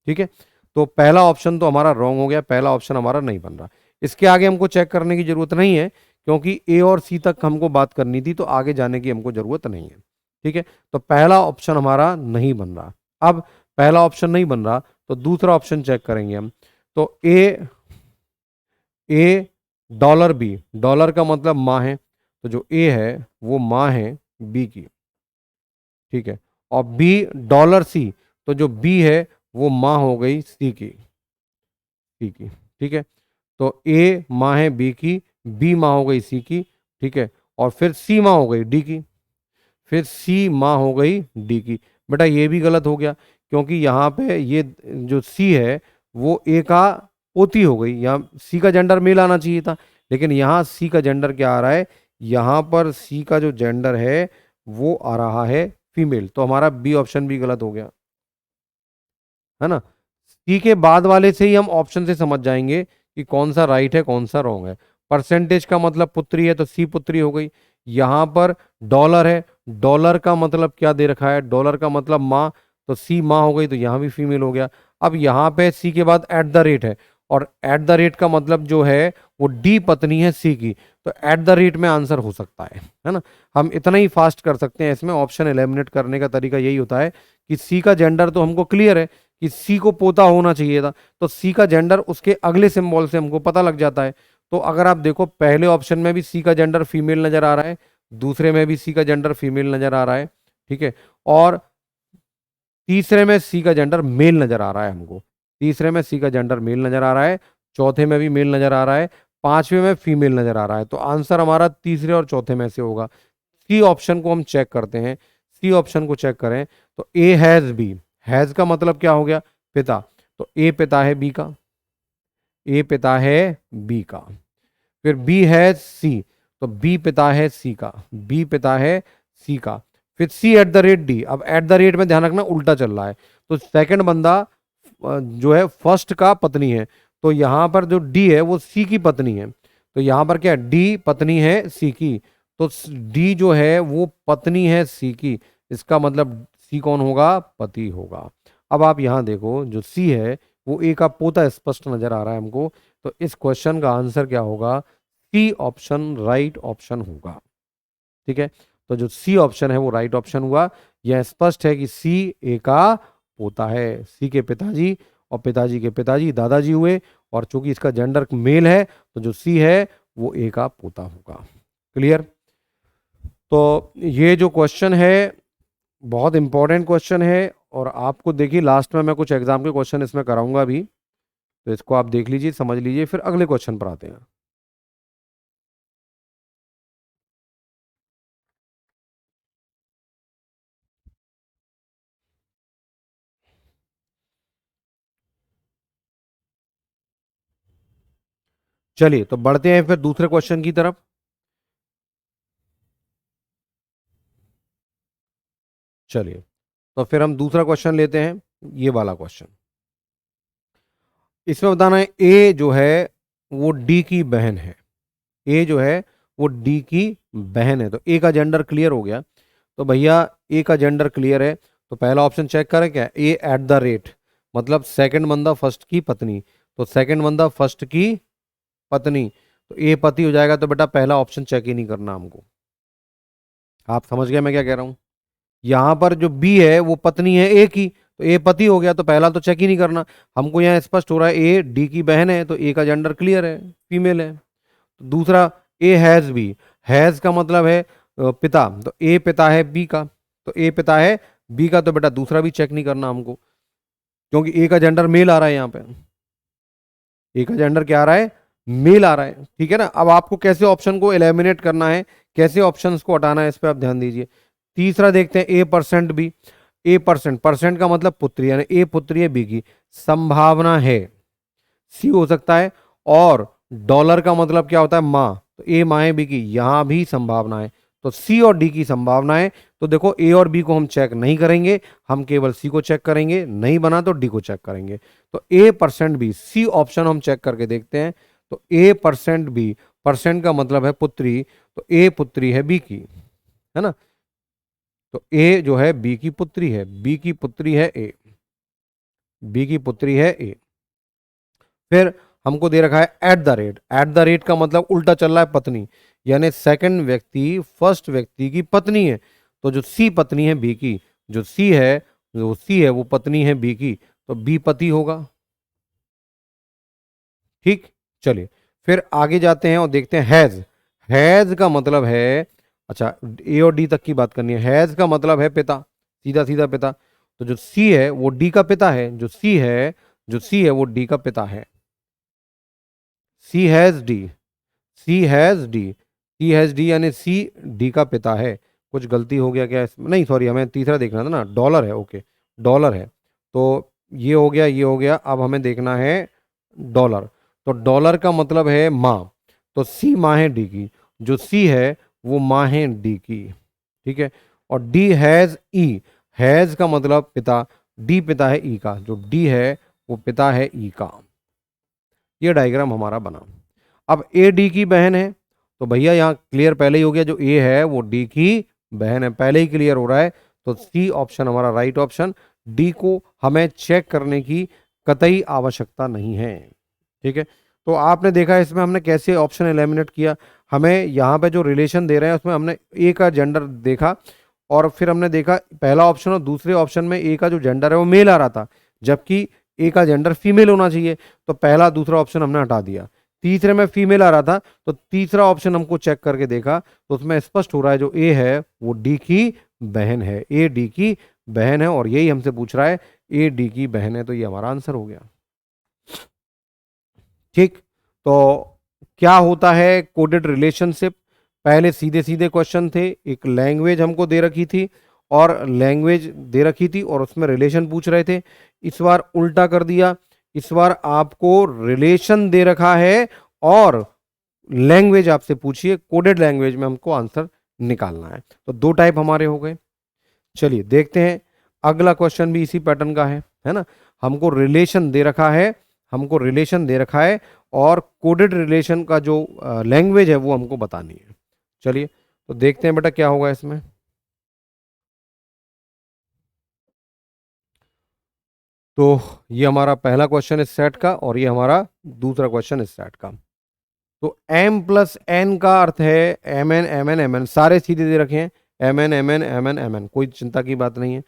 ठीक है, तो पहला ऑप्शन तो हमारा रॉन्ग हो गया, पहला ऑप्शन हमारा नहीं बन रहा। इसके आगे हमको चेक करने की जरूरत नहीं है, क्योंकि ए और सी तक हमको बात करनी थी, तो आगे जाने की हमको जरूरत नहीं है। ठीक है, तो पहला ऑप्शन हमारा नहीं बन रहा। अब पहला ऑप्शन नहीं बन रहा, तो दूसरा ऑप्शन चेक करेंगे हम। तो ए डॉलर बी, डॉलर का मतलब माँ है, तो जो ए है वो माँ है बी की। ठीक है, और बी डॉलर सी, तो जो बी है वो माँ हो गई सी की, सी की। ठीक है, तो ए माँ है बी की, बी माँ हो गई सी की। ठीक है, और फिर सी माँ हो गई डी की, फिर सी माँ हो गई डी की। बेटा ये भी गलत हो गया, क्योंकि यहाँ पे ये जो सी है वो ए का पोती हो गई, यहाँ सी का जेंडर मेल आना चाहिए था, लेकिन यहाँ सी का जेंडर क्या आ रहा है? यहाँ पर सी का जो जेंडर है वो आ रहा है फीमेल, तो हमारा बी ऑप्शन भी गलत हो गया, है ना। सी के बाद वाले से ही हम ऑप्शन से समझ जाएंगे कि कौन सा राइट है कौन सा रॉन्ग है। परसेंटेज का मतलब पुत्री है, तो सी पुत्री हो गई। यहां पर डॉलर है, डॉलर का मतलब क्या दे रखा है? डॉलर का मतलब माँ, तो सी माँ हो गई, तो यहां भी फीमेल हो गया। अब यहाँ पे सी के बाद एट द रेट है, और एट द रेट का मतलब जो है वो डी पत्नी है सी की, तो एट द रेट में आंसर हो सकता है ना। हम इतना ही फास्ट कर सकते हैं इसमें, ऑप्शन एलिमिनेट करने का तरीका यही होता है कि सी का जेंडर तो हमको क्लियर है कि सी को पोता होना चाहिए था, तो सी का जेंडर उसके अगले सिंबल से हमको पता लग जाता है। तो अगर आप देखो पहले ऑप्शन में भी सी का जेंडर फीमेल नजर आ रहा है, दूसरे में भी सी का जेंडर फीमेल नजर आ रहा है। ठीक है, और तीसरे में सी का जेंडर मेल नजर आ रहा है हमको, तीसरे में सी का जेंडर मेल नजर आ रहा है, चौथे में भी मेल नजर आ रहा है, पांचवे में फीमेल नजर आ रहा है। तो आंसर हमारा तीसरे और चौथे में से होगा। सी ऑप्शन को हम चेक करते हैं, सी ऑप्शन को चेक करें, तो ए हैज बी, हैज का मतलब क्या हो गया? पिता, तो ए पिता है बी का, ए पिता है बी का। फिर बी है सी, तो बी पिता है सी का, बी पिता है सी का। फिर सी एट द रेट डी, अब एट द रेट में ध्यान रखना उल्टा चल रहा है, तो सेकंड बंदा जो है फर्स्ट का पत्नी है, तो यहां पर जो डी है वो सी की पत्नी है, तो यहां पर क्या है? डी पत्नी है सी की, तो डी जो है वो पत्नी है सी की, इसका मतलब सी कौन होगा? पति होगा। अब आप यहां देखो, जो सी है वो ए का पोता स्पष्ट नजर आ रहा है हमको, तो इस क्वेश्चन का आंसर क्या होगा? सी ऑप्शन राइट ऑप्शन होगा। ठीक है, तो जो सी ऑप्शन है वो राइट ऑप्शन हुआ। यह स्पष्ट है कि सी ए का पोता है, सी के पिताजी और पिताजी के पिताजी दादाजी हुए, और चूंकि इसका जेंडर मेल है, तो जो सी है वो ए का पोता होगा। क्लियर? तो ये जो क्वेश्चन है बहुत इंपॉर्टेंट क्वेश्चन है, और आपको देखिए लास्ट में मैं कुछ एग्जाम के क्वेश्चन इसमें कराऊंगा भी, तो इसको आप देख लीजिए, समझ लीजिए, फिर अगले क्वेश्चन पर आते हैं। चलिए तो बढ़ते हैं फिर दूसरे क्वेश्चन की तरफ। चलिए तो फिर हम दूसरा क्वेश्चन लेते हैं, ये वाला क्वेश्चन। इसमें बताना है ए जो है वो डी की बहन है। ए जो है वो डी की बहन है। तो ए का जेंडर क्लियर हो गया। तो भैया ए का जेंडर क्लियर है, तो पहला ऑप्शन चेक करें क्या, ए एट द रेट, मतलब सेकंड बंदा फर्स्ट की पत्नी। तो सेकंड बंदा फर्स्ट की पत्नी, तो ए पति हो जाएगा। तो बेटा पहला ऑप्शन चेक ही नहीं करना हमको। आप समझ गए मैं क्या कह रहा हूं। यहां पर जो बी है वो पत्नी है ए की, तो ए पति हो गया, तो पहला तो चेक ही नहीं करना हमको। यहाँ स्पष्ट हो रहा है ए डी की बहन है, तो ए का जेंडर क्लियर है, फीमेल है। दूसरा ए हैज बी, हैज का मतलब है पिता, तो ए पिता है बी का, तो ए पिता है बी का, तो बेटा दूसरा भी चेक नहीं करना हमको, क्योंकि ए का जेंडर मेल आ रहा है यहाँ पे। ए का जेंडर क्या आ रहा है, मेल आ रहा है, ठीक है ना। अब आपको कैसे ऑप्शन को एलिमिनेट करना है, कैसे ऑप्शंस को हटाना है, इस पर आप ध्यान दीजिए। तीसरा देखते हैं ए परसेंट बी। ए परसेंट, परसेंट का मतलब पुत्री, यानी ए पुत्री है बी की, संभावना है सी हो सकता है। और डॉलर का मतलब क्या होता है, माँ, तो ए माँ है बी की, यहां भी संभावना है, तो सी और डी की संभावना है। तो देखो ए और बी को हम चेक नहीं करेंगे, हम केवल सी को चेक करेंगे, नहीं बना तो डी को चेक करेंगे। तो ए परसेंट बी, सी ऑप्शन हम चेक करके देखते हैं। तो ए परसेंट बी, परसेंट का मतलब है पुत्री, तो ए पुत्री है बी की, है ना। तो ए जो है बी की पुत्री है, बी की पुत्री है ए, बी की पुत्री है ए। फिर हमको दे रखा है eight the rate, eight the rate का मतलब उल्टा चल रहा है पत्नी, यानी सेकंड व्यक्ति फर्स्ट व्यक्ति की पत्नी है। तो जो सी पत्नी है बी की, जो सी है, जो सी है वो पत्नी है बी की, तो बी पति होगा, ठीक। चलिए फिर आगे जाते हैं और देखते हैं हैज। हैज का मतलब है, अच्छा ए और डी तक की बात करनी है। हैज का मतलब है पिता, सीधा सीधा पिता। तो जो सी है वो डी का पिता है, जो सी है, जो सी है वो डी का पिता है। C has D, C has D, C has D यानी सी डी का पिता है। कुछ गलती हो गया क्या इसमें, नहीं सॉरी, हमें तीसरा देखना था ना, डॉलर है, ओके डॉलर है। तो ये हो गया, ये हो गया, अब हमें देखना है डॉलर। तो डॉलर का मतलब है माँ, तो सी माँ है डी की, जो सी है वो माँ है डी की, ठीक है। और डी हैज ई, हैज का मतलब पिता, डी पिता है ई का, जो डी है वो पिता है ई का। ये डायग्राम हमारा बना। अब ए डी की बहन है, तो भैया यहाँ क्लियर पहले ही हो गया, जो ए है वो डी की बहन है, पहले ही क्लियर हो रहा है। तो सी ऑप्शन हमारा राइट ऑप्शन, डी को हमें चेक करने की कतई आवश्यकता नहीं है, ठीक है। तो आपने देखा इसमें हमने कैसे ऑप्शन एलिमिनेट किया। हमें यहाँ पे जो रिलेशन दे रहे हैं उसमें हमने ए का जेंडर देखा, और फिर हमने देखा पहला ऑप्शन और दूसरे ऑप्शन में ए का जो जेंडर है वो मेल आ रहा था, जबकि ए का जेंडर फीमेल होना चाहिए, तो पहला दूसरा ऑप्शन हमने हटा दिया। तीसरे में फीमेल आ रहा था, तो तीसरा ऑप्शन हमको चेक करके देखा, तो उसमें स्पष्ट हो रहा है जो ए है वो डी की बहन है, ए डी की बहन है, और यही हमसे पूछ रहा है, ए डी की बहन है, तो ये हमारा आंसर हो गया, ठीक। तो क्या होता है कोडेड रिलेशनशिप, पहले सीधे सीधे क्वेश्चन थे, एक लैंग्वेज हमको दे रखी थी, और लैंग्वेज दे रखी थी और उसमें रिलेशन पूछ रहे थे। इस बार उल्टा कर दिया, इस बार आपको रिलेशन दे रखा है और लैंग्वेज आपसे पूछिए, कोडेड लैंग्वेज में हमको आंसर निकालना है। तो दो टाइप हमारे हो गए। चलिए देखते हैं, अगला क्वेश्चन भी इसी पैटर्न का है ना। हमको रिलेशन दे रखा है, हमको रिलेशन दे रखा है, और कोडेड रिलेशन का जो लैंग्वेज है वो हमको बतानी है। चलिए तो देखते हैं बेटा क्या होगा इसमें। तो ये हमारा पहला क्वेश्चन इस सेट का, और ये हमारा दूसरा क्वेश्चन इस सेट का। तो m प्लस एन का अर्थ है m n m n m n, सारे सीधे दे रखे हैं, m n m n m n m n, कोई चिंता की बात नहीं है।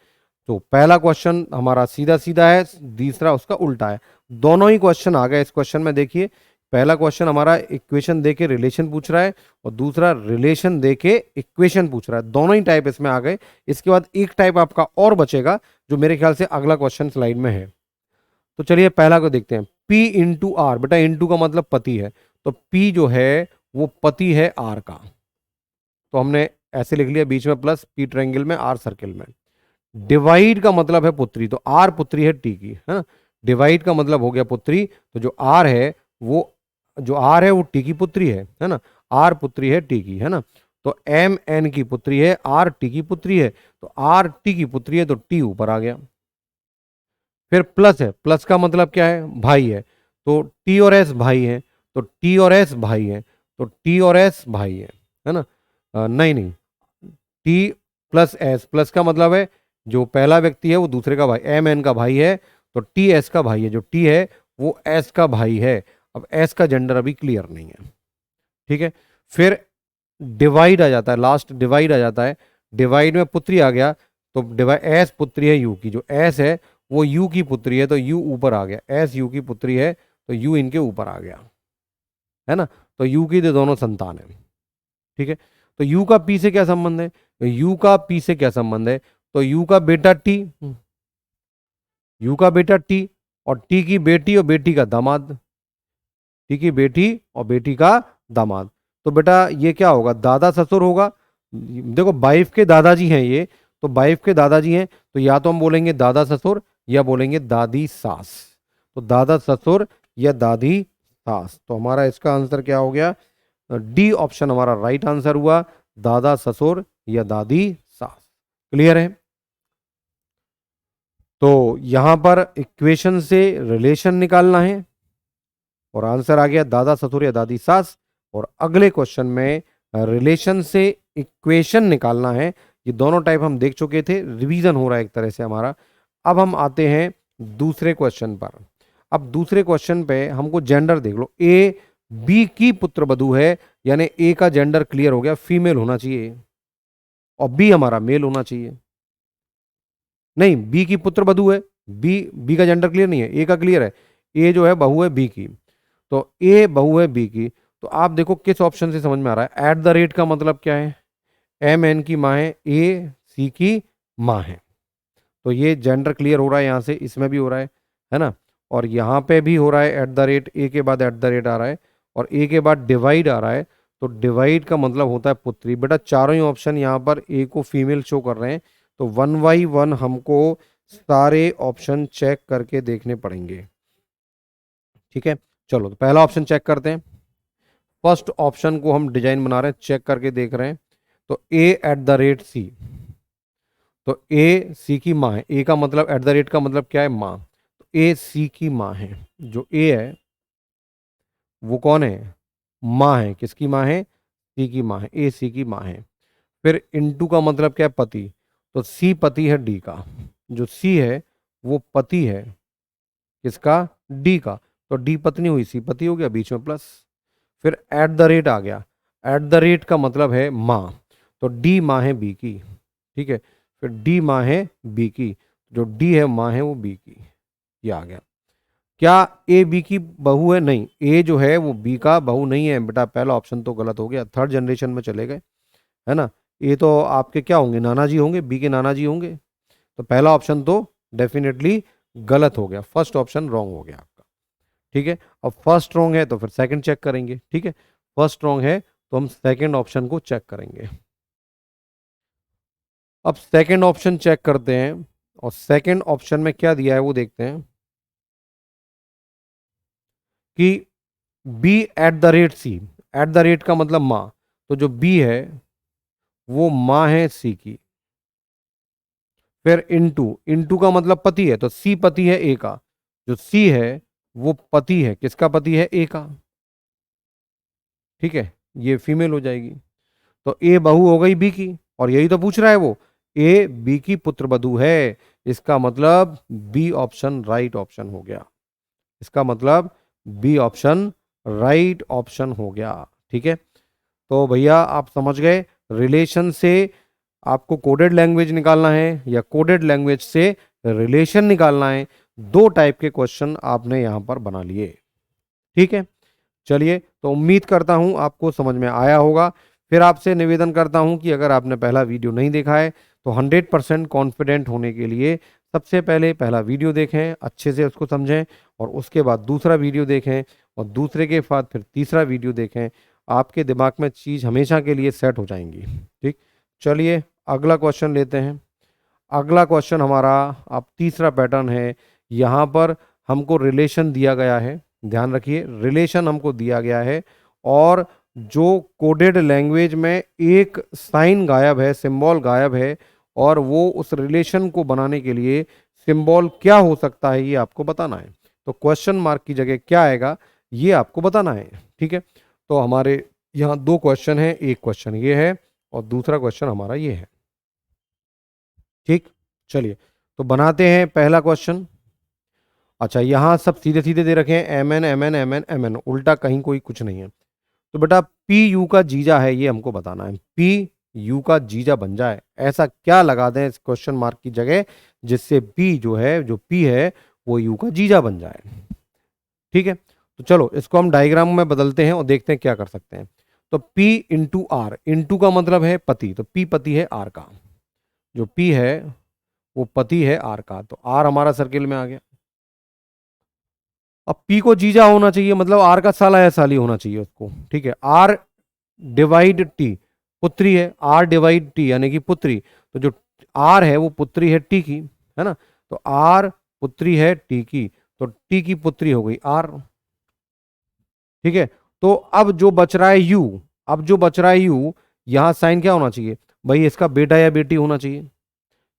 तो पहला क्वेश्चन हमारा सीधा सीधा है, दूसरा उसका उल्टा है। दोनों ही क्वेश्चन आ गए इस क्वेश्चन में। देखिए पहला क्वेश्चन हमारा इक्वेशन दे के रिलेशन पूछ रहा है, और दूसरा रिलेशन दे के इक्वेशन पूछ रहा है, दोनों ही टाइप इसमें आ गए। इसके बाद एक टाइप आपका और बचेगा, जो मेरे ख्याल से अगला क्वेश्चन स्लाइड में है। तो चलिए पहला को देखते हैं, P इंटू आर, बेटा इंटू का मतलब पति है, तो P जो है वो पति है R का, तो हमने ऐसे लिख लिया, बीच में प्लस, P ट्रायंगल में, R सर्किल में। डिवाइड का मतलब है पुत्री, तो R पुत्री है T की, है ना। डिवाइड का मतलब हो गया पुत्री, तो जो R है वो जो आर है वो टी की पुत्री है ना, आर पुत्री है टी की, है ना। तो एम एन की पुत्री है, आर टी की पुत्री है, तो आर टी की पुत्री है, तो टी ऊपर आ गया। फिर प्लस है, प्लस का मतलब क्या है, भाई है, तो टी और एस भाई है, तो टी और एस भाई है, तो टी और एस भाई है ना। नहीं नहीं, टी प्लस एस, प्लस का मतलब है जो पहला व्यक्ति है वो दूसरे का भाई, एम एन का भाई है, तो टी एस का भाई है, जो टी है वो एस का भाई है। अब एस का जेंडर अभी क्लियर नहीं है, ठीक है। फिर डिवाइड आ जाता है, लास्ट डिवाइड आ जाता है, डिवाइड में पुत्री आ गया, तो डिवाइड एस पुत्री है यू की, जो एस है वो यू की पुत्री है, तो यू ऊपर आ गया, एस यू की पुत्री है, तो यू इनके ऊपर आ गया, है ना। तो यू की तो दोनों संतान है, ठीक है। तो यू का पी से क्या संबंध है, तो यू का पी से क्या संबंध है, तो यू का बेटा टी, यू का बेटा टी, और टी की बेटी और बेटी का दामाद, टी की बेटी और बेटी का दामाद। तो बेटा ये क्या होगा, दादा ससुर होगा। देखो वाइफ के दादाजी हैं ये, तो वाइफ के दादाजी हैं, तो या तो हम बोलेंगे दादा ससुर या बोलेंगे दादी सास। तो दादा ससुर या दादी सास, तो हमारा इसका आंसर क्या हो गया, डी ऑप्शन हमारा राइट आंसर हुआ, दादा ससुर या दादी सास। क्लियर है। तो यहां पर इक्वेशन से रिलेशन निकालना है और आंसर आ गया दादा ससुर या दादी सास। और अगले क्वेश्चन में रिलेशन से इक्वेशन निकालना है। ये दोनों टाइप हम देख चुके थे, रिवीजन हो रहा है एक तरह से हमारा। अब हम आते हैं दूसरे क्वेश्चन पर। अब दूसरे क्वेश्चन पे हमको जेंडर देख लो, ए बी की पुत्र वधू है, यानी ए का जेंडर क्लियर हो गया, फीमेल होना चाहिए, और बी हमारा मेल होना चाहिए। नहीं, बी की पुत्र वधू है, बी का जेंडर क्लियर नहीं है, ए का क्लियर है, ए जो है बहू है बी की, तो ए बहू है बी की। तो आप देखो किस ऑप्शन से समझ में आ रहा है, एट द रेट का मतलब क्या है, एम एन की माँ है, ए सी की माँ है, तो ये जेंडर क्लियर हो रहा है यहाँ से, इसमें भी हो रहा है ना। और यहाँ पे भी हो रहा है एट द रेट, ए के बाद एट द रेट आ रहा है, और ए के बाद डिवाइड आ रहा है, तो डिवाइड का मतलब होता है पुत्री। बेटा चारों ही ऑप्शन यहाँ पर ए को फीमेल शो कर रहे हैं, तो वन बाई वन हमको सारे ऑप्शन चेक करके देखने पड़ेंगे, ठीक है। चलो तो पहला ऑप्शन चेक करते हैं। फर्स्ट ऑप्शन को हम डिजाइन बना रहे हैं, चेक करके देख रहे हैं। तो ए एट द रेट सी, तो ए सी की माँ है, ए का मतलब एट द रेट का मतलब क्या है, माँ, तो ए सी की माँ है। जो ए है वो कौन है, माँ है, किसकी माँ है, सी की माँ है, ए सी की माँ है। फिर इनटू का मतलब क्या है, पति, तो सी पति है डी का, जो सी है वो पति है किसका, डी का, तो डी पत्नी हुई, सी पति हो गया, बीच में प्लस। फिर एट द रेट आ गया, एट द रेट का मतलब है माँ, तो डी माँ है बी की, ठीक है। फिर डी माँ है बी की, जो डी है माँ है वो बी की, ये आ गया। क्या ए बी की बहू है, नहीं, ए जो है वो बी का बहू नहीं है बेटा, पहला ऑप्शन तो गलत हो गया, थर्ड जनरेशन में चले गए, है ना। ये तो आपके क्या होंगे, नाना जी होंगे, बी के नाना जी होंगे, तो पहला ऑप्शन तो डेफिनेटली गलत हो गया, फर्स्ट ऑप्शन रॉन्ग हो गया आपका, ठीक है। अब फर्स्ट रॉन्ग है तो फिर सेकंड चेक करेंगे, ठीक है। फर्स्ट रॉन्ग है तो हम सेकंड ऑप्शन को चेक करेंगे। अब सेकंड ऑप्शन चेक करते हैं, और सेकंड ऑप्शन में क्या दिया है वो देखते हैं कि b at the rate c, at the rate का मतलब माँ, तो जो बी है वो माँ है सी की। फिर इनटू, इनटू का मतलब पति है, तो सी पति है ए का, जो सी है वो पति है किसका, पति है ए का, ठीक है, ये फीमेल हो जाएगी। तो ए बहू हो गई बी की, और यही तो पूछ रहा है वो, ए बी की पुत्र वधू है, इसका मतलब बी ऑप्शन राइट ऑप्शन हो गया, इसका मतलब बी ऑप्शन राइट ऑप्शन हो गया, ठीक है। तो भैया आप समझ गए, रिलेशन से आपको कोडेड लैंग्वेज निकालना है या कोडेड लैंग्वेज से रिलेशन निकालना है, दो टाइप के क्वेश्चन आपने यहां पर बना लिए, ठीक है। चलिए, तो उम्मीद करता हूं आपको समझ में आया होगा। फिर आपसे निवेदन करता हूं कि अगर आपने पहला वीडियो नहीं देखा है तो 100% कॉन्फिडेंट होने के लिए सबसे पहले पहला वीडियो देखें, अच्छे से उसको समझें, और उसके बाद दूसरा वीडियो देखें, और दूसरे के बाद फिर तीसरा वीडियो देखें। आपके दिमाग में चीज़ हमेशा के लिए सेट हो जाएंगी, ठीक। चलिए अगला क्वेश्चन लेते हैं। अगला क्वेश्चन हमारा अब तीसरा पैटर्न है, यहाँ पर हमको रिलेशन दिया गया है, ध्यान रखिए, रिलेशन हमको दिया गया है और जो कोडेड लैंग्वेज में एक साइन गायब है, सिंबल गायब है, और वो उस रिलेशन को बनाने के लिए सिंबल क्या हो सकता है ये आपको बताना है। तो क्वेश्चन मार्क की जगह क्या आएगा ये आपको बताना है। ठीक है, तो हमारे यहाँ दो क्वेश्चन है, एक क्वेश्चन ये है और दूसरा क्वेश्चन हमारा ये है। ठीक, चलिए तो बनाते हैं पहला क्वेश्चन। अच्छा, यहाँ सब सीधे सीधे दे रखे हैं, m n m n m n m n, उल्टा कहीं कोई कुछ नहीं है। तो बेटा पी यू का जीजा है ये हमको बताना है, पी यू का जीजा बन जाए, ऐसा क्या लगा दें इस क्वेश्चन मार्क की जगह जिससे पी जो है, जो पी है वो यू का जीजा बन जाए। ठीक है, तो चलो इसको हम डायग्राम में बदलते हैं और देखते हैं क्या कर सकते हैं। तो P इंटू आर, इंटू का मतलब है पति, तो P पति है आर का, जो P है वो पति है आर का, तो आर हमारा सर्किल में आ गया। अब P को जीजा होना चाहिए, मतलब आर का साला या साली होना चाहिए उसको। ठीक है, आर डिवाइड टी, पुत्री है, आर डिवाइड टी यानी कि पुत्री, तो जो आर है वो पुत्री है टी की, है ना, तो आर पुत्री है टी की, तो टी की पुत्री हो गई आर। ठीक है, तो अब जो बच रहा है यू, अब जो बच रहा है यू, यहां साइन क्या होना चाहिए भाई, इसका बेटा या बेटी होना चाहिए,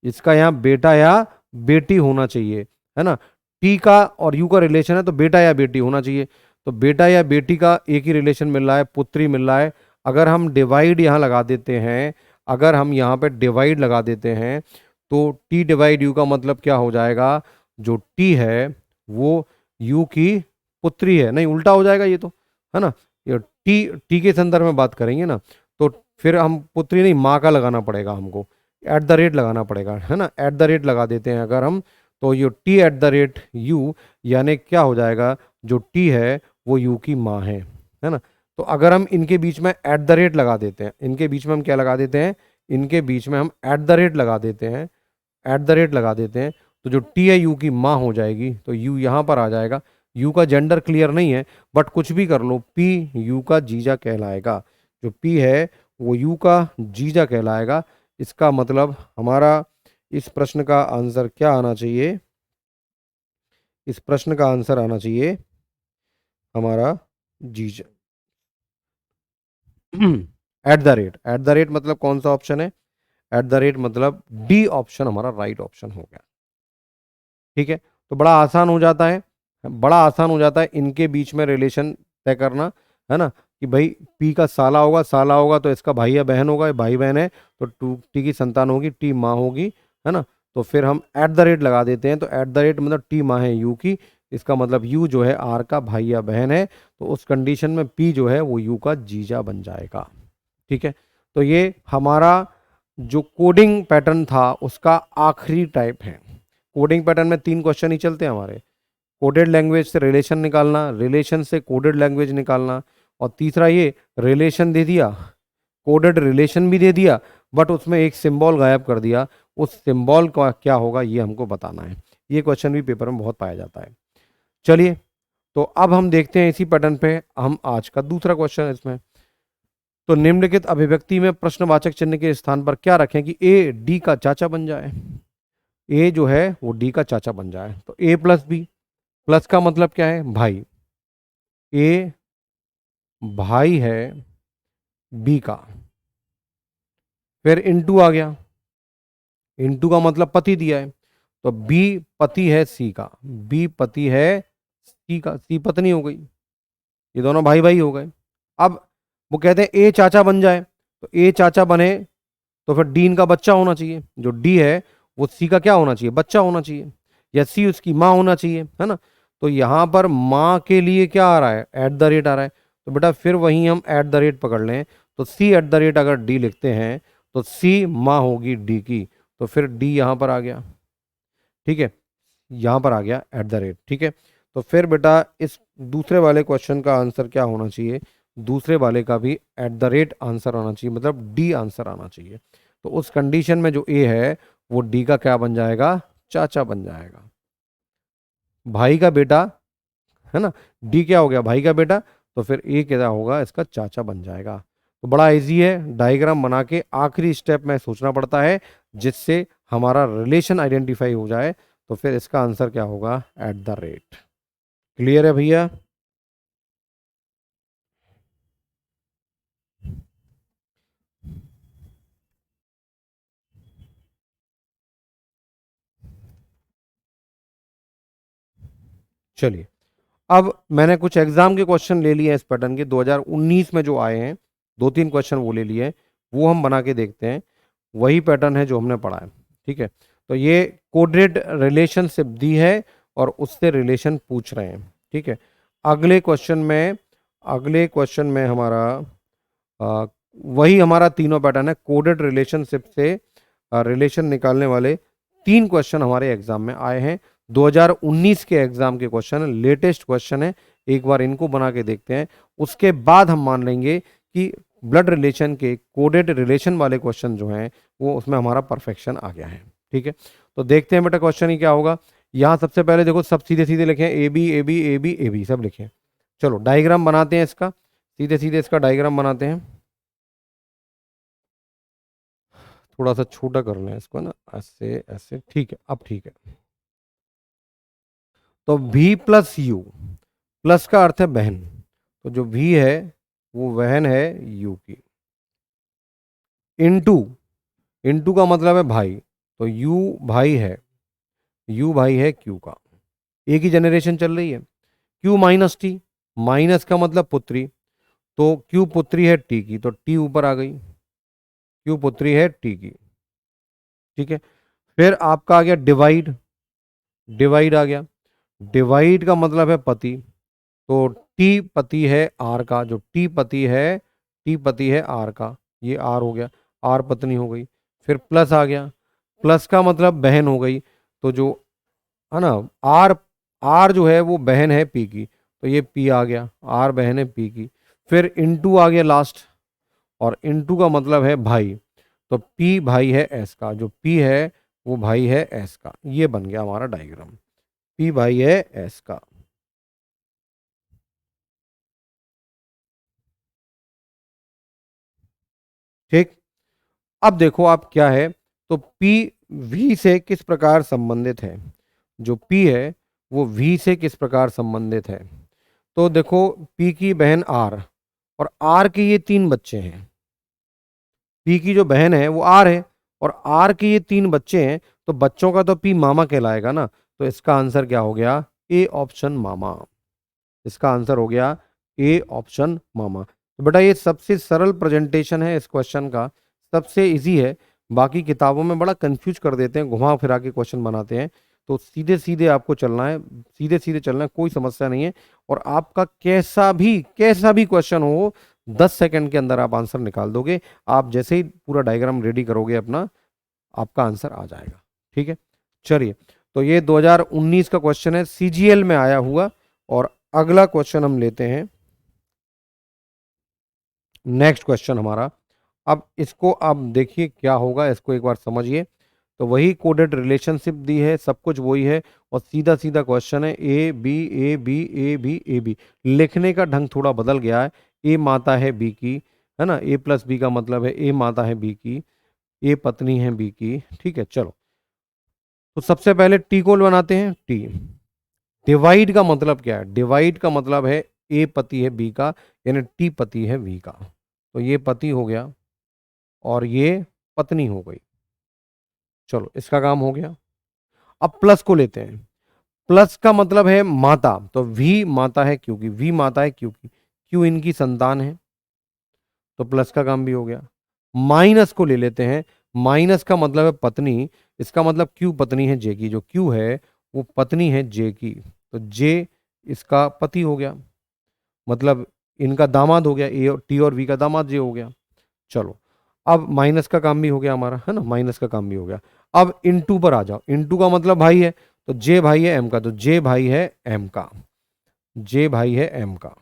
इसका यहां बेटा या बेटी होना चाहिए, है ना। टी का और यू का रिलेशन है तो बेटा या बेटी होना चाहिए, तो बेटा या बेटी का एक ही रिलेशन मिल रहा है, पुत्री मिल रहा है। अगर हम डिवाइड यहां लगा देते हैं, अगर हम यहां पे डिवाइड लगा देते हैं तो टी डिवाइड यू का मतलब क्या हो जाएगा, जो टी है वो यू की पुत्री है, नहीं उल्टा हो जाएगा ये तो, है ना। ये टी, टी के संदर्भ में बात करेंगे ना, तो फिर हम पुत्री नहीं माँ का लगाना पड़ेगा हमको, एट द रेट लगाना पड़ेगा, है ना, एट द रेट लगा देते हैं अगर हम, तो ये T eight the rate you यानी क्या हो जाएगा, जो टी है वो यू की माँ है ना। तो अगर हम इनके बीच में एट द रेट लगा देते हैं, इनके बीच में हम क्या लगा देते हैं, इनके बीच में हम एट द रेट लगा देते हैं, एट द रेट लगा देते हैं, तो जो टी है यू की माँ हो जाएगी, तो यू यहाँ पर आ जाएगा। यू का जेंडर क्लियर नहीं है बट कुछ भी कर लो, पी यू का जीजा कहलाएगा, जो पी है वो यू का जीजा कहलाएगा। इसका मतलब हमारा इस प्रश्न का आंसर क्या आना चाहिए, इस प्रश्न का आंसर आना चाहिए हमारा जीजा। एट द रेट मतलब कौन सा ऑप्शन है, एट द रेट मतलब डी ऑप्शन हमारा राइट ऑप्शन हो गया। ठीक है, तो बड़ा आसान हो जाता है, बड़ा आसान हो जाता है इनके बीच में रिलेशन तय करना, है ना, कि भाई पी का साला होगा, साला होगा तो इसका भाई या बहन होगा, भाई बहन है तो टू टी की संतान होगी, टी माँ होगी, है ना। तो फिर हम एट द रेट लगा देते हैं, तो एट द रेट मतलब टी माँ है यू की, इसका मतलब यू जो है आर का भाई या बहन है, तो उस कंडीशन में पी जो है वो यू का जीजा बन जाएगा। ठीक है, तो ये हमारा जो कोडिंग पैटर्न था उसका आखिरी टाइप है। कोडिंग पैटर्न में 3 क्वेश्चन ही चलते हैं हमारे, कोडेड लैंग्वेज से रिलेशन निकालना, रिलेशन से कोडेड लैंग्वेज निकालना, और तीसरा ये रिलेशन दे दिया, कोडेड रिलेशन भी दे दिया बट उसमें एक सिंबल गायब कर दिया, उस सिंबल का क्या होगा ये हमको बताना है। ये क्वेश्चन भी पेपर में बहुत पाया जाता है। चलिए, तो अब हम देखते हैं इसी पैटर्न पे हम आज का दूसरा क्वेश्चन इसमें। तो निम्नलिखित अभिव्यक्ति में प्रश्नवाचक चिन्ह के स्थान पर क्या रखें कि ए डी का चाचा बन जाए, ए जो है वो डी का चाचा बन जाए। तो ए प्लस बी, प्लस का मतलब क्या है भाई, ए भाई है बी का, फिर इनटू आ गया, इनटू का मतलब पति दिया है, तो बी पति है सी का, बी पति है सी का, सी पत्नी हो गई, ये दोनों भाई भाई हो गए। अब वो कहते हैं ए चाचा बन जाए, तो ए चाचा बने तो फिर डी इनका बच्चा होना चाहिए, जो डी है वो सी का क्या होना चाहिए, बच्चा होना चाहिए, या सी उसकी माँ होना चाहिए, है ना। तो यहाँ पर माँ के लिए क्या आ रहा है, एट द रेट आ रहा है, तो बेटा फिर वहीं हम एट द रेट पकड़ लें, तो सी एट द रेट अगर डी लिखते हैं तो सी माँ होगी डी की, तो फिर डी यहाँ पर आ गया। ठीक है, यहाँ पर आ गया एट द रेट। ठीक है, तो फिर बेटा इस दूसरे वाले क्वेश्चन का आंसर क्या होना चाहिए, दूसरे वाले का भी एट द रेट आंसर आना चाहिए, मतलब डी आंसर आना चाहिए। तो उस कंडीशन में जो ए है वो डी का क्या बन जाएगा, चाचा बन जाएगा, भाई का बेटा, है ना, डी क्या हो गया भाई का बेटा, तो फिर ए क्या होगा, इसका चाचा बन जाएगा। तो बड़ा इजी है, डायग्राम बना के आखिरी स्टेप में सोचना पड़ता है जिससे हमारा रिलेशन आइडेंटिफाई हो जाए, तो फिर इसका आंसर क्या होगा, एट द रेट। क्लियर है भैया। चलिए, अब मैंने कुछ एग्जाम के क्वेश्चन ले लिए हैं इस पैटर्न के, 2019 में जो आए हैं, 2-3 क्वेश्चन वो ले लिए हैं, वो हम बना के देखते हैं। वही पैटर्न है जो हमने पढ़ा है। ठीक है, तो ये कोडेड रिलेशनशिप दी है और उससे रिलेशन पूछ रहे हैं। ठीक है, अगले क्वेश्चन में हमारा वही हमारा तीनों पैटर्न है, कोडेड रिलेशनशिप से रिलेशन निकालने वाले 3 क्वेश्चन हमारे एग्जाम में आए हैं। 2019 के एग्जाम के क्वेश्चन, लेटेस्ट क्वेश्चन है, एक बार इनको बना के देखते हैं। उसके बाद हम मान लेंगे कि ब्लड रिलेशन के कोडेड रिलेशन वाले क्वेश्चन जो हैं वो उसमें हमारा परफेक्शन आ गया है। ठीक है, तो देखते हैं बेटा क्वेश्चन ही क्या होगा। यहाँ सबसे पहले देखो, सब सीधे सीधे लिखे हैं, a b a b a b a b सब लिखे हैं। चलो डायग्राम बनाते हैं इसका, सीधे सीधे इसका डायग्राम बनाते हैं। थोड़ा सा छोटा कर लें इसको ना, ऐसे ऐसे, ठीक है, अब ठीक है। तो V प्लस यू, प्लस का अर्थ है बहन, तो जो V है वो बहन है U की। इनटू, इनटू का मतलब है भाई, तो U भाई है, U भाई है Q का। एक ही जनरेशन चल रही है। Q माइनस T, माइनस का मतलब पुत्री, तो Q पुत्री है T की, तो T ऊपर आ गई, Q पुत्री है T की। ठीक है, फिर आपका आ गया डिवाइड, डिवाइड आ गया, डिवाइड का मतलब है पति, तो टी पति है आर का, जो टी पति है, टी पति है आर का, ये आर हो गया, आर पत्नी हो गई। फिर प्लस आ गया, प्लस का मतलब बहन हो गई, तो जो है ना आर, आर जो है वो बहन है पी की, तो ये पी आ गया, आर बहन है पी की। फिर इनटू आ गया लास्ट, और इनटू का मतलब है भाई, तो पी भाई है एस का, जो पी है वो भाई है एस का। ये बन गया हमारा डायग्राम, पी भाई है एस का। ठीक, अब देखो आप क्या है, तो P V से किस प्रकार संबंधित है, जो P है वो V से किस प्रकार संबंधित है। तो देखो P की बहन R, और R के ये 3 बच्चे हैं, P की जो बहन है वो R है, और R के ये 3 बच्चे हैं, तो बच्चों का तो P मामा कहलाएगा ना, तो इसका आंसर क्या हो गया, ए ऑप्शन मामा। इसका आंसर हो गया ए ऑप्शन मामा। तो बेटा ये सबसे सरल प्रेजेंटेशन है इस क्वेश्चन का, सबसे इजी है। बाकी किताबों में बड़ा कंफ्यूज कर देते हैं, घुमा फिरा के क्वेश्चन बनाते हैं, तो सीधे सीधे आपको चलना है, सीधे सीधे चलना है, कोई समस्या नहीं है। और आपका कैसा भी क्वेश्चन हो, 10 सेकंड के अंदर आप आंसर निकाल दोगे। आप जैसे ही पूरा डायग्राम रेडी करोगे अपना, आपका आंसर आ जाएगा। ठीक है, चलिए, तो ये 2019 का क्वेश्चन है, सीजीएल में आया हुआ। और अगला क्वेश्चन हम लेते हैं, नेक्स्ट क्वेश्चन हमारा। अब इसको आप देखिए क्या होगा, इसको एक बार समझिए। तो वही कोडेड रिलेशनशिप दी है, सब कुछ वही है, और सीधा सीधा क्वेश्चन है, a b a b a b a b. लिखने का ढंग थोड़ा बदल गया है, ए माता है बी की, है ना, ए प्लस बी का मतलब है ए माता है बी की, ए पत्नी है बी की। ठीक है, चलो, तो सबसे पहले टी को बनाते हैं, टी। डिवाइड का मतलब क्या है, डिवाइड का मतलब है ए पति है बी का, यानी टी पति है वी का, तो ये पति हो गया और ये पत्नी हो गई। चलो इसका काम हो गया। अब प्लस को लेते हैं, प्लस का मतलब है माता, तो वी माता है क्योंकि वी माता है क्योंकि क्यों इनकी संतान है, तो प्लस का काम भी हो गया। माइनस को ले लेते हैं, माइनस का मतलब है पत्नी, इसका मतलब क्यू पत्नी है जे की, जो क्यू है वो पत्नी है जे की, तो जे इसका पति हो गया, मतलब इनका दामाद हो गया, ए और टी और वी का दामाद जे हो गया। चलो, अब माइनस का काम भी हो गया हमारा, है ना, माइनस का काम भी हो गया। अब इनटू पर आ जाओ, इनटू का मतलब भाई है, तो जे भाई है एम का, तो जे भाई है एम का, जे भाई है एम का,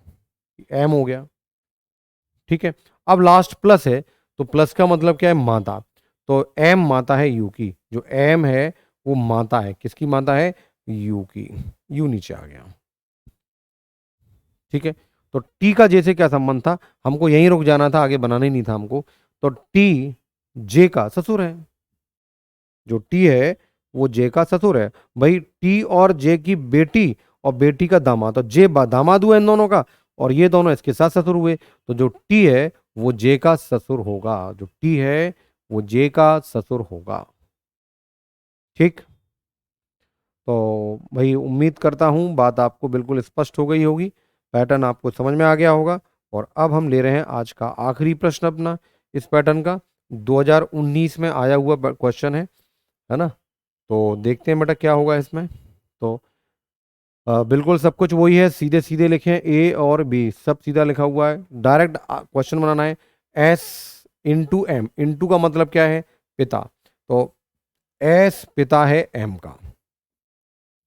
एम हो गया। ठीक है, अब लास्ट प्लस है, तो प्लस का मतलब क्या है, माता, तो एम माता है यू की, जो एम है वो माता है, किसकी माता है, यू की। यू नीचे आ गया। ठीक है, तो टी का जे से क्या संबंध था, हमको यहीं रुक जाना था, आगे बनाना ही नहीं था हमको। तो टी जे का ससुर है, जो टी है वो जे का ससुर है। भाई टी और जे की बेटी और बेटी का दामाद, तो जे दामाद हुआ इन दोनों का, और ये दोनों इसके साथ ससुर हुए, तो जो टी है वो जे का ससुर होगा, जो टी है वो जे का ससुर होगा। ठीक, तो भाई उम्मीद करता हूँ बात आपको बिल्कुल स्पष्ट हो गई होगी, पैटर्न आपको समझ में आ गया होगा। और अब हम ले रहे हैं आज का आखिरी प्रश्न अपना इस पैटर्न का, 2019 में आया हुआ क्वेश्चन है ना। तो देखते हैं बेटा क्या होगा इसमें। तो बिल्कुल सब कुछ वही है, सीधे सीधे लिखे हैं, ए और बी सब सीधा लिखा हुआ है। डायरेक्ट क्वेश्चन बनाना है। एस इंटू एम, इंटू का मतलब क्या है, पिता। तो एस पिता है एम का,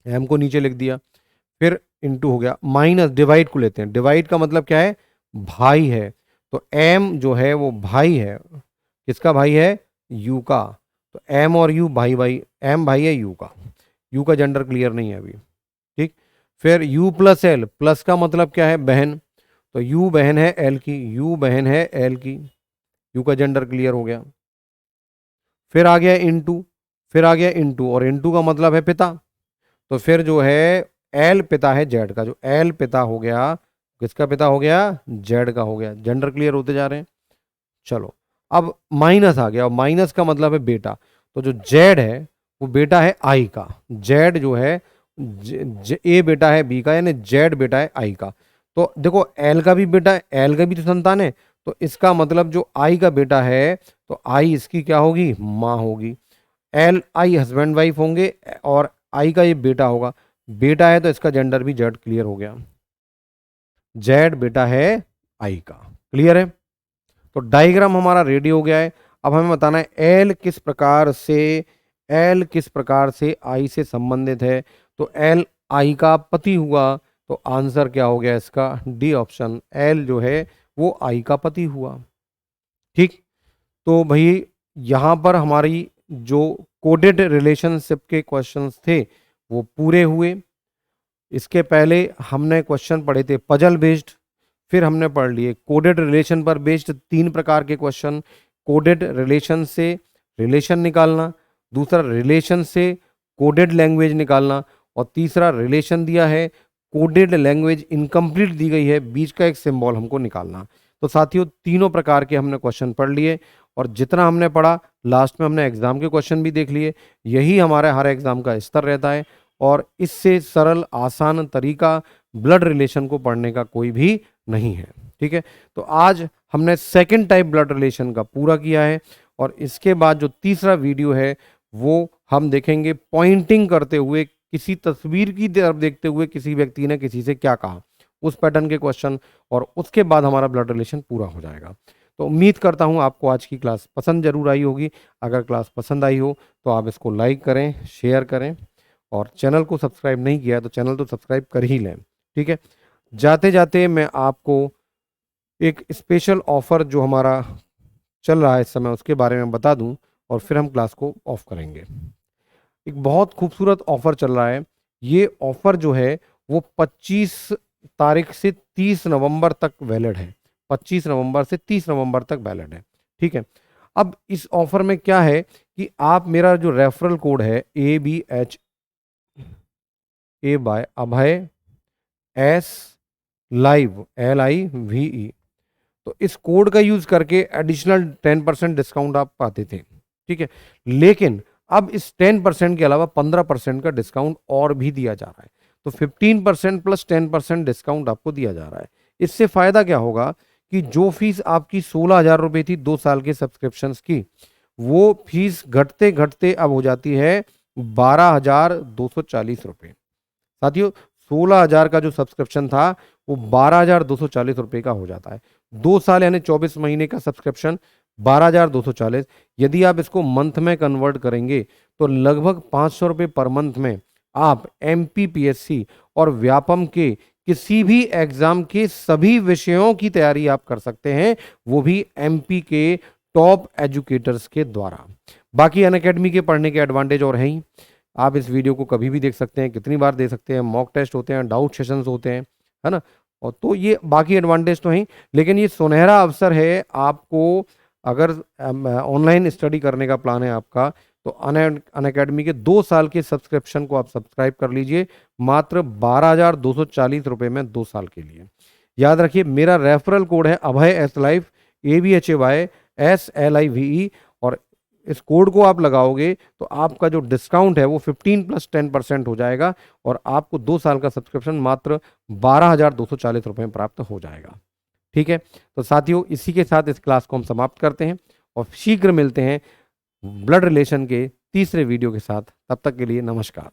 एम को नीचे लिख दिया, फिर इंटू हो गया, माइनस डिवाइड को लेते हैं। डिवाइड का मतलब क्या है, भाई है। तो एम जो है वो भाई है, किसका भाई है, यू का। तो एम और यू भाई भाई, एम भाई है यू का, यू का जेंडर क्लियर नहीं है अभी, ठीक। फिर u प्लस एल, प्लस का मतलब क्या है, बहन। तो u बहन है एल की, u बहन है एल की, u का जेंडर क्लियर हो गया। फिर आ गया इनटू, फिर आ गया इनटू, और इनटू का मतलब है पिता। तो फिर जो है एल पिता है जेड का, जो एल पिता हो गया, किसका पिता हो गया, जेड का हो गया। जेंडर क्लियर होते जा रहे हैं। चलो अब माइनस आ गया, और माइनस का मतलब है बेटा। तो जो जेड है वो बेटा है आई का, जेड जो है ए बेटा है बी का, यानी जेड बेटा है आई का। तो देखो एल का भी बेटा है, एल का भी तो संतान है। तो इसका मतलब जो आई का बेटा है, तो आई इसकी क्या होगी, माँ होगी। एल आई हस्बैंड वाइफ होंगे, और आई का ये बेटा होगा, बेटा है तो इसका जेंडर भी जेड क्लियर हो गया, जेड बेटा है आई का। क्लियर है। तो डायग्राम हमारा रेडी हो गया है। अब हमें बताना है एल किस प्रकार से, एल किस प्रकार से आई से संबंधित है। तो एल आई का पति हुआ, तो आंसर क्या हो गया इसका, डी ऑप्शन, एल जो है वो आई का पति हुआ। ठीक। तो भाई यहाँ पर हमारी जो कोडेड रिलेशनशिप के क्वेश्चंस थे वो पूरे हुए। इसके पहले हमने क्वेश्चन पढ़े थे पजल बेस्ड, फिर हमने पढ़ लिए कोडेड रिलेशन पर बेस्ड 3 प्रकार के क्वेश्चन। कोडेड रिलेशन से रिलेशन निकालना, दूसरा रिलेशन से कोडेड लैंग्वेज निकालना, और तीसरा रिलेशन दिया है कोडेड लैंग्वेज इनकम्प्लीट दी गई है, बीच का एक सिंबल हमको निकालना। तो साथियों तीनों प्रकार के हमने क्वेश्चन पढ़ लिए, और जितना हमने पढ़ा लास्ट में हमने एग्जाम के क्वेश्चन भी देख लिए। यही हमारे हर एग्जाम का स्तर रहता है, और इससे सरल आसान तरीका ब्लड रिलेशन को पढ़ने का कोई भी नहीं है। ठीक है। तो आज हमने सेकंड टाइप ब्लड रिलेशन का पूरा किया है, और इसके बाद जो तीसरा वीडियो है वो हम देखेंगे पॉइंटिंग करते हुए, किसी तस्वीर की तरफ देखते हुए किसी व्यक्ति ने किसी से क्या कहा, उस पैटर्न के क्वेश्चन, और उसके बाद हमारा ब्लड रिलेशन पूरा हो जाएगा। तो उम्मीद करता हूँ आपको आज की क्लास पसंद जरूर आई होगी। अगर क्लास पसंद आई हो तो आप इसको लाइक करें, शेयर करें, और चैनल को सब्सक्राइब नहीं किया तो चैनल तो सब्सक्राइब कर ही लें। ठीक है। जाते जाते मैं आपको एक स्पेशल ऑफर जो हमारा चल रहा है इस समय उसके बारे में बता दूं, और फिर हम क्लास को ऑफ करेंगे। एक बहुत खूबसूरत ऑफर चल रहा है। ये ऑफर जो है वो 25 तारीख से 30 नवंबर तक वैलिड है, 25 नवंबर से 30 नवंबर तक वैलिड है। ठीक है। अब इस ऑफर में क्या है कि आप मेरा जो रेफरल कोड है ABH बाय अभय S लाइव LIVE, तो इस कोड का यूज करके एडिशनल 10% डिस्काउंट आप पाते थे। ठीक है। लेकिन अब इस 10% के अलावा 15% का डिस्काउंट और भी दिया जा रहा है। तो 15% प्लस 10% डिस्काउंट आपको दिया जा रहा है। इससे फायदा क्या होगा कि जो फीस आपकी 16,000 रुपये थी 2 साल के सब्सक्रिप्शन की, वो फीस घटते घटते अब हो जाती है 12,240 रुपये। साथियों 16,000 का जो सब्सक्रिप्शन था वो 12,240 रुपये का हो जाता है। 2 साल यानी 24 महीने का सब्सक्रिप्शन 12,240। यदि आप इसको मंथ में कन्वर्ट करेंगे तो लगभग 500 रुपये पर मंथ में आप MPPSC और व्यापम के किसी भी एग्जाम के सभी विषयों की तैयारी आप कर सकते हैं, वो भी MP के टॉप एजुकेटर्स के द्वारा। बाकी अनअकैडमी के पढ़ने के एडवांटेज और हैं ही। आप इस वीडियो को कभी भी देख सकते हैं, कितनी बार देख सकते हैं, मॉक टेस्ट होते हैं, डाउट सेशंस होते हैं, है ना। और तो ये बाकी एडवांटेज तो हैं, लेकिन ये सुनहरा अवसर है आपको, अगर ऑनलाइन स्टडी करने का प्लान है आपका, तो अनअकैडमी के 2 साल के सब्सक्रिप्शन को आप सब्सक्राइब कर लीजिए मात्र 12,240 रुपये में 2 साल के लिए। याद रखिए मेरा रेफरल कोड है अभय S लाइव ABHAY SLIVE, और इस कोड को आप लगाओगे तो आपका जो डिस्काउंट है वो 15 + 10% हो जाएगा और आपको 2 साल का सब्सक्रिप्शन मात्र 12,240 रुपये में प्राप्त हो जाएगा। ठीक है, तो साथियों इसी के साथ इस क्लास को हम समाप्त करते हैं और शीघ्र मिलते हैं ब्लड रिलेशन के तीसरे वीडियो के साथ। तब तक के लिए नमस्कार।